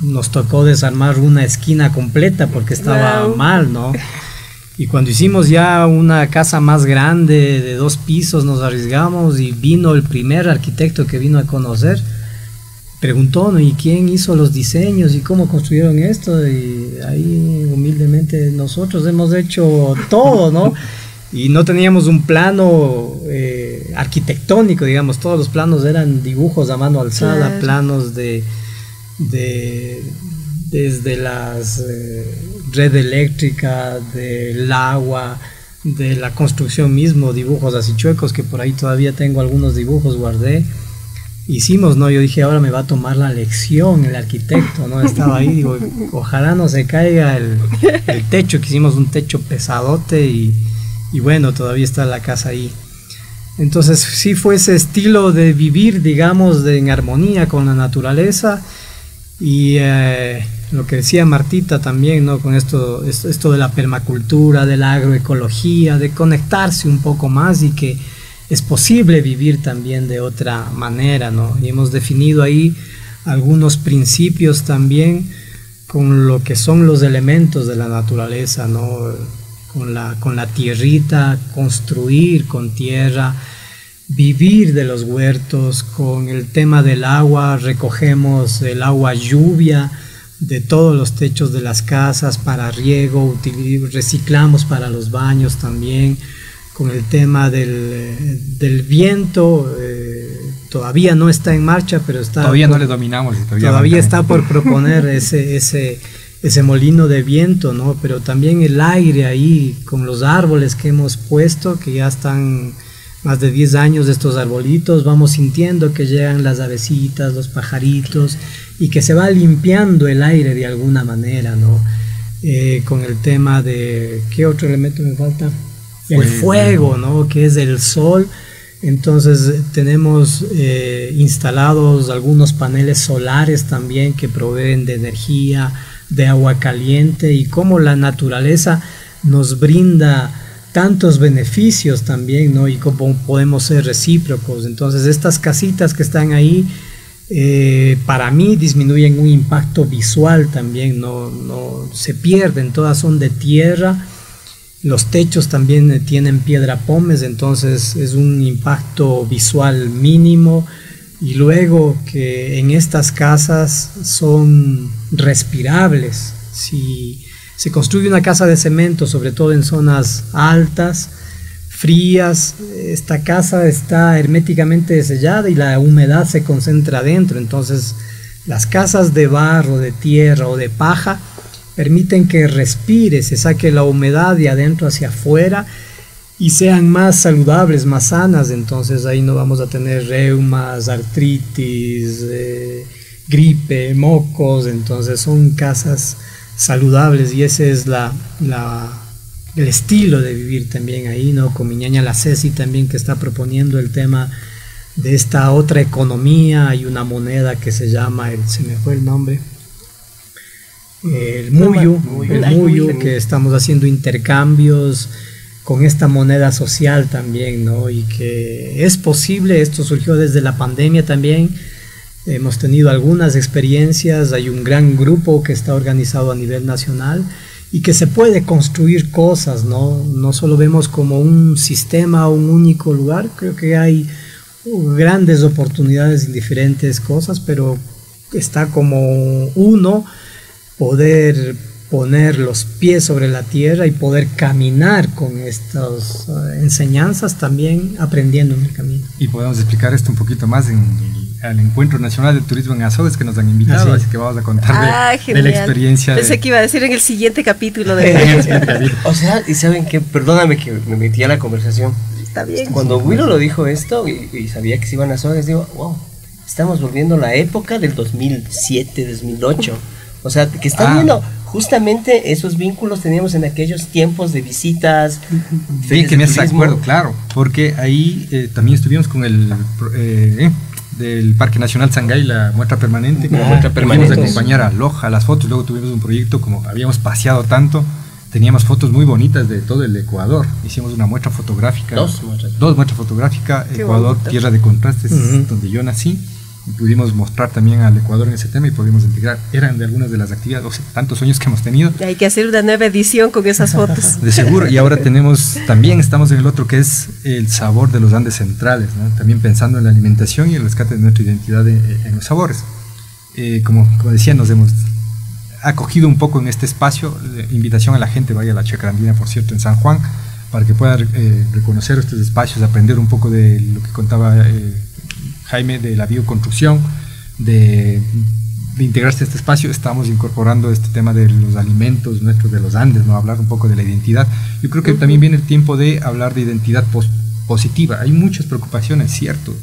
nos tocó desarmar una esquina completa porque estaba mal, ¿no? Y cuando hicimos ya una casa más grande de 2 pisos, nos arriesgamos y vino el primer arquitecto que vino a conocer. Preguntó, ¿no? ¿Y quién hizo los diseños y cómo construyeron esto? Y ahí humildemente nosotros hemos hecho todo, ¿no? Y no teníamos un plano arquitectónico, digamos, todos los planos eran dibujos a mano alzada, claro. Planos desde las red eléctrica, del agua, de la construcción mismo, dibujos así chuecos, que por ahí todavía tengo algunos dibujos, guardé. Hicimos, ¿no? Yo dije, ahora me va a tomar la lección el arquitecto, ¿no? Estaba ahí, digo, ojalá no se caiga el techo, que hicimos un techo pesadote y bueno, todavía está la casa ahí. Entonces sí fue ese estilo de vivir, digamos, en armonía con la naturaleza, y lo que decía Martita también, ¿no? Con esto de la permacultura, de la agroecología, de conectarse un poco más, y que es posible vivir también de otra manera, ¿no? Y hemos definido ahí algunos principios también con lo que son los elementos de la naturaleza, ¿no? Con la tierrita, construir con tierra, vivir de los huertos. Con el tema del agua, recogemos el agua lluvia de todos los techos de las casas para riego, reciclamos para los baños también. Con el tema del viento, todavía no está en marcha, pero está... Todavía no le dominamos. Todavía está por proponer ese molino de viento, ¿no? Pero también el aire ahí, con los árboles que hemos puesto, que ya están más de 10 años de estos arbolitos, vamos sintiendo que llegan las avecitas, los pajaritos, y que se va limpiando el aire de alguna manera, ¿no? Con el tema de... ¿Qué otro elemento me falta? El fuego, ¿no? Que es el sol. Entonces tenemos instalados algunos paneles solares también que proveen de energía, de agua caliente, y cómo la naturaleza nos brinda tantos beneficios también, ¿no? Y cómo podemos ser recíprocos. Entonces estas casitas que están ahí, para mí disminuyen un impacto visual también, no se pierden, todas son de tierra. Los techos también tienen piedra pómez, entonces es un impacto visual mínimo. Y luego que en estas casas son respirables. Si se construye una casa de cemento, sobre todo en zonas altas, frías, esta casa está herméticamente sellada y la humedad se concentra adentro. Entonces las casas de barro, de tierra o de paja permiten que respire, se saque la humedad de adentro hacia afuera y sean más saludables, más sanas. Entonces ahí no vamos a tener reumas, artritis, gripe, mocos. Entonces son casas saludables, y ese es el estilo de vivir también ahí, ¿no? Con mi ñaña la Ceci también, que está proponiendo el tema de esta otra economía. Hay una moneda que se llama, se me fue el nombre, el Muyu, que estamos haciendo intercambios con esta moneda social también, ¿no? Y que es posible, esto surgió desde la pandemia también. Hemos tenido algunas experiencias, hay un gran grupo que está organizado a nivel nacional y que se puede construir cosas, ¿no? No solo vemos como un sistema, un único lugar, creo que hay grandes oportunidades en diferentes cosas, pero está como uno poder poner los pies sobre la tierra y poder caminar con estas enseñanzas, también aprendiendo en el camino. Y podemos explicar esto un poquito más al Encuentro Nacional de Turismo en Azores, que nos han invitado, así que vamos a contar de la experiencia. Pensé que iba a decir en el siguiente capítulo de O sea, y saben que, perdóname que me metí a la conversación. Está bien. Cuando Willow lo dijo esto y sabía que se iban a Azores, digo, wow, estamos volviendo a la época del 2007, 2008. O sea, que están viendo justamente esos vínculos teníamos en aquellos tiempos de visitas. Bien que me hace acuerdo, claro, porque ahí también estuvimos con el del Parque Nacional Sangay, la muestra permanente. Pudimos acompañar a Loja, a las fotos. Luego tuvimos un proyecto, como habíamos paseado tanto, teníamos fotos muy bonitas de todo el Ecuador. Hicimos una muestra fotográfica. Dos muestras fotográficicas. Ecuador, bonito. Tierra de contrastes, donde yo nací. Y pudimos mostrar también al Ecuador en ese tema y pudimos integrar. Eran de algunas de las actividades, o sea, tantos sueños que hemos tenido. Hay que hacer una nueva edición con esas fotos. De seguro. Y ahora también estamos en el otro, que es el sabor de los Andes centrales, ¿no? También pensando en la alimentación y el rescate de nuestra identidad en los sabores. Como decía, nos hemos acogido un poco en este espacio. Invitación a la gente, vaya a la Chacrandina, por cierto, en San Juan, para que pueda reconocer estos espacios, aprender un poco de lo que contaba Jaime, de la bioconstrucción, de integrarse a este espacio. Estamos incorporando este tema de los alimentos nuestros de los Andes, ¿no? Hablar un poco de la identidad. Yo creo que también viene el tiempo de hablar de identidad positiva. Hay muchas preocupaciones, cierto,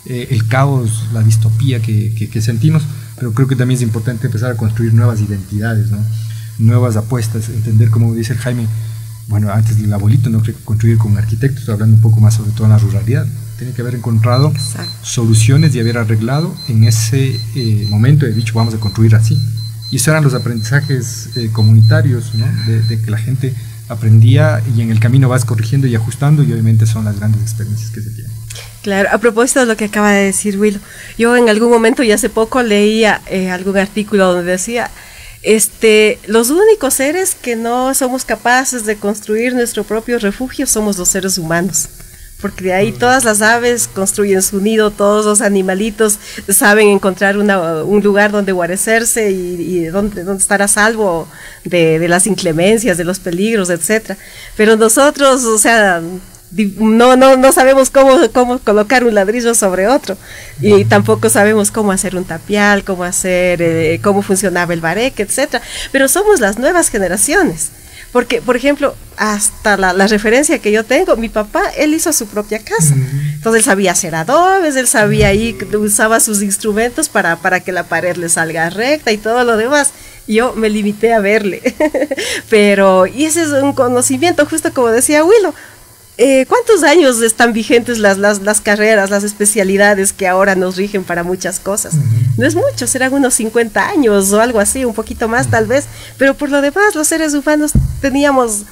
el caos, la distopía que sentimos, pero creo que también es importante empezar a construir nuevas identidades, ¿no? Nuevas apuestas, entender, como dice el Jaime, bueno, antes del abuelito, no creo que construir con arquitectos, hablando un poco más sobre todo en la ruralidad. Tiene que haber encontrado soluciones y haber arreglado en ese momento, he dicho, vamos a construir así. Y esos eran los aprendizajes comunitarios, ¿no? de que la gente aprendía y en el camino vas corrigiendo y ajustando, y obviamente son las grandes experiencias que se tienen. Claro, a propósito de lo que acaba de decir Will, yo en algún momento y hace poco leía algún artículo donde decía, los únicos seres que no somos capaces de construir nuestro propio refugio somos los seres humanos. Porque de ahí todas las aves construyen su nido, todos los animalitos saben encontrar un lugar donde guarecerse y donde estar a salvo de las inclemencias, de los peligros, etcétera. Pero nosotros, o sea, no sabemos cómo colocar un ladrillo sobre otro, y tampoco sabemos cómo hacer un tapial, cómo funcionaba el bareque, etcétera. Pero somos las nuevas generaciones. Porque, por ejemplo, hasta la referencia que yo tengo, mi papá, él hizo su propia casa. Entonces él sabía hacer adobes, él sabía usaba sus instrumentos para que la pared le salga recta y todo lo demás. Yo me limité a verle. Y ese es un conocimiento, justo como decía Willow. ¿Cuántos años están vigentes las carreras, las especialidades que ahora nos rigen para muchas cosas? No es mucho, serán unos 50 años o algo así, un poquito más tal vez, pero por lo demás los seres humanos teníamos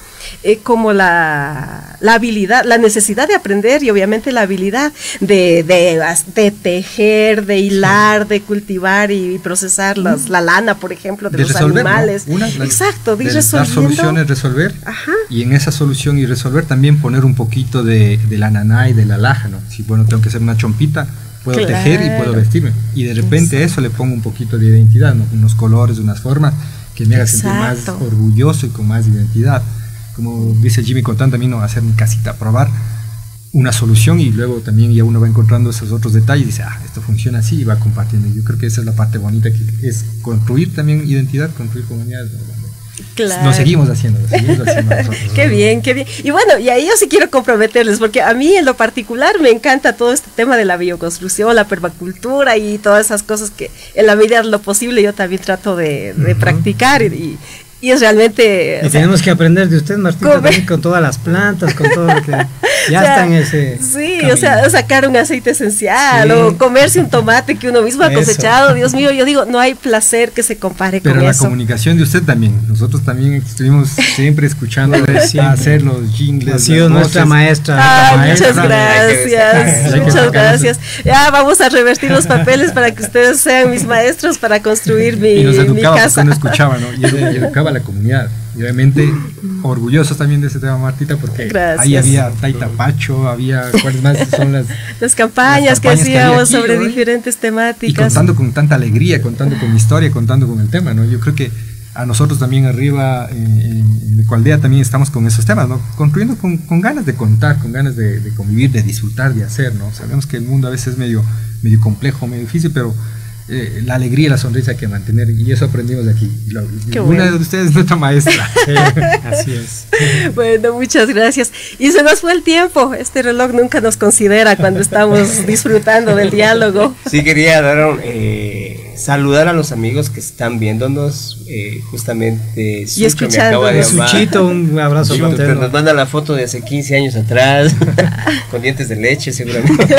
como la habilidad, la necesidad de aprender y obviamente la habilidad de tejer, de hilar, de cultivar y procesar la lana, por ejemplo, de los resolver, animales. ¿No? Exacto, de ir resolviendo. Dar soluciones, resolver. Ajá. Y en esa solución y resolver también poner un poquito de la naná y de la laja, ¿no? Si bueno, tengo que hacer una chompita, puedo tejer y puedo vestirme. Y de repente eso le pongo un poquito de identidad, ¿no? Unos colores, unas formas que me haga sentir más orgulloso y con más identidad. Como dice Jimmy Cotán también, ¿no? Hacer mi casita, probar una solución y luego también ya uno va encontrando esos otros detalles y dice, esto funciona así y va compartiendo. Yo creo que esa es la parte bonita, que es construir también identidad, construir comunidades, ¿no? Claro. Lo seguimos haciendo nosotros. Qué bien, qué bien. Y bueno, y ahí yo sí quiero comprometerles, porque a mí en lo particular me encanta todo este tema de la bioconstrucción, la permacultura y todas esas cosas que en la medida de lo posible yo también trato de practicar y es realmente... Y tenemos que aprender de usted, Martita, también con todas las plantas, con todo lo que ya está en ese sí, camino. O sea, sacar un aceite esencial o comerse un tomate que uno mismo ha cosechado. Dios mío, yo digo, no hay placer que se compare con eso. Pero la comunicación de usted también. Nosotros también estuvimos siempre escuchando hacer los jingles. Ha sido nuestra maestra. Muchas gracias. Muchas gracias. Ya vamos a revertir los papeles para que ustedes sean mis maestros para construir mi casa. Y nos educaba porque uno escuchaba, ¿no? Y educaba a la comunidad. Y obviamente orgullosos también de ese tema, Martita, porque ahí había Taita Pacho, había cuáles más son las campañas que hacíamos sobre diferentes temáticas. Y contando con tanta alegría, contando con mi historia, contando con el tema, ¿no? Yo creo que a nosotros también arriba en Ecoaldea también estamos con esos temas, ¿no? Construyendo con ganas de contar, con ganas de convivir, de disfrutar, de hacer, ¿no? Sabemos que el mundo a veces es medio complejo, medio difícil, pero la alegría y la sonrisa hay que mantener, y eso aprendimos de aquí. Una de ustedes es nuestra maestra. Así es. Bueno, muchas gracias. Y se nos fue el tiempo. Este reloj nunca nos considera cuando estamos disfrutando del diálogo. Sí, quería dar saludar a los amigos que están viéndonos, justamente y escuchando. Me acaba de llamar. Suchito, un abrazo. Nos manda la foto de hace 15 años atrás, con dientes de leche seguramente.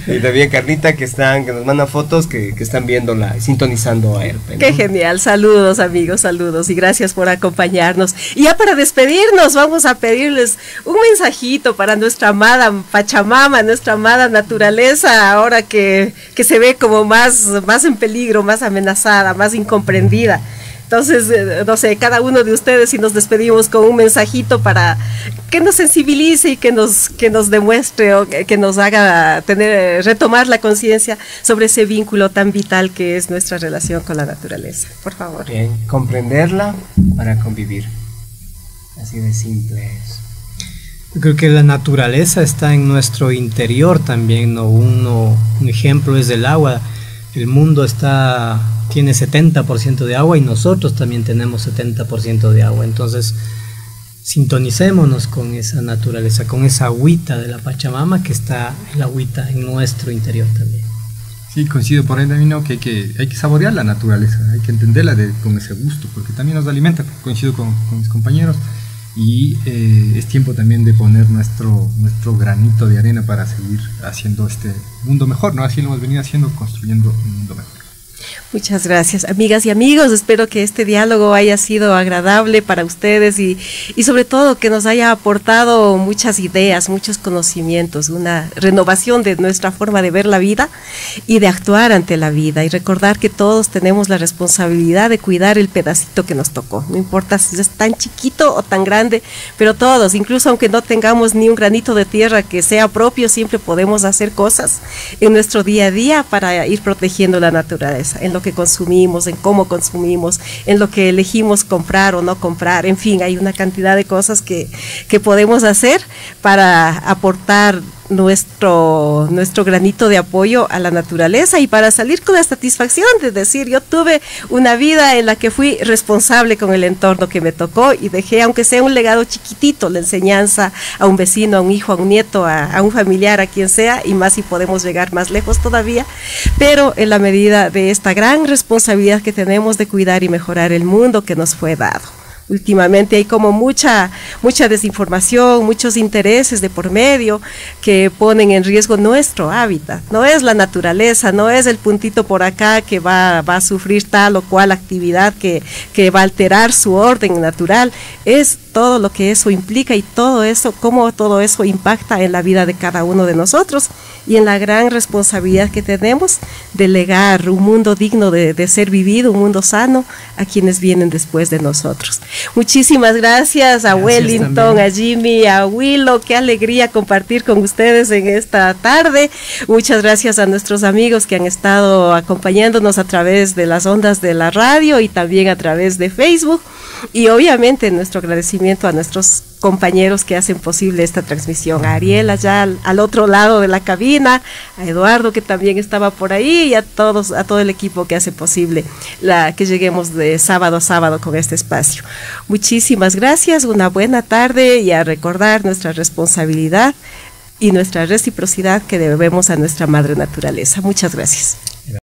Y también Carlita que nos manda fotos que están viéndola, sintonizando a ERPE, ¿no? Qué genial, saludos amigos, saludos y gracias por acompañarnos. Y ya para despedirnos vamos a pedirles un mensajito para nuestra amada Pachamama, nuestra amada naturaleza, ahora que se ve como más en peligro, más amenazada, más incomprendida. Entonces, no sé, cada uno de ustedes, si nos despedimos con un mensajito para que nos sensibilice y que nos demuestre o que nos haga retomar la conciencia sobre ese vínculo tan vital que es nuestra relación con la naturaleza. Por favor. Bien, comprenderla para convivir. Así de simple es. Yo creo que la naturaleza está en nuestro interior también, ¿no? Un ejemplo es el agua. El mundo tiene 70% de agua y nosotros también tenemos 70% de agua. Entonces, sintonicémonos con esa naturaleza, con esa agüita de la Pachamama, que está el agüita en nuestro interior también. Sí, coincido por ahí también, ¿no? Que hay que saborear la naturaleza, hay que entenderla con ese gusto, porque también nos alimenta. Coincido con mis compañeros. Y es tiempo también de poner nuestro granito de arena para seguir haciendo este mundo mejor, ¿no? Así lo hemos venido haciendo, construyendo un mundo mejor. Muchas gracias, amigas y amigos. Espero que este diálogo haya sido agradable para ustedes y sobre todo que nos haya aportado muchas ideas, muchos conocimientos, una renovación de nuestra forma de ver la vida y de actuar ante la vida, y recordar que todos tenemos la responsabilidad de cuidar el pedacito que nos tocó. No importa si es tan chiquito o tan grande, pero todos, incluso aunque no tengamos ni un granito de tierra que sea propio, siempre podemos hacer cosas en nuestro día a día para ir protegiendo la naturaleza, en lo que consumimos, en cómo consumimos, en lo que elegimos comprar o no comprar. En fin, hay una cantidad de cosas que podemos hacer para aportar nuestro granito de apoyo a la naturaleza y para salir con la satisfacción de decir, yo tuve una vida en la que fui responsable con el entorno que me tocó y dejé, aunque sea un legado chiquitito, la enseñanza a un vecino, a un hijo, a un nieto, a un familiar, a quien sea, y más si podemos llegar más lejos todavía, pero en la medida de esta gran responsabilidad que tenemos de cuidar y mejorar el mundo que nos fue dado. Últimamente hay como mucha desinformación, muchos intereses de por medio que ponen en riesgo nuestro hábitat. No es la naturaleza, no es el puntito por acá que va a sufrir tal o cual actividad que va a alterar su orden natural, es todo lo que eso implica y todo eso, cómo todo eso impacta en la vida de cada uno de nosotros y en la gran responsabilidad que tenemos de legar un mundo digno de ser vivido, un mundo sano a quienes vienen después de nosotros. Muchísimas gracias a Wellington, también a Jimmy, a Willow, qué alegría compartir con ustedes en esta tarde. Muchas gracias a nuestros amigos que han estado acompañándonos a través de las ondas de la radio y también a través de Facebook. Y obviamente nuestro agradecimiento a nuestros compañeros que hacen posible esta transmisión, a Ariel allá al otro lado de la cabina, a Eduardo que también estaba por ahí y a todo el equipo que hace posible que lleguemos de sábado a sábado con este espacio. Muchísimas gracias, una buena tarde y a recordar nuestra responsabilidad y nuestra reciprocidad que debemos a nuestra madre naturaleza. Muchas gracias.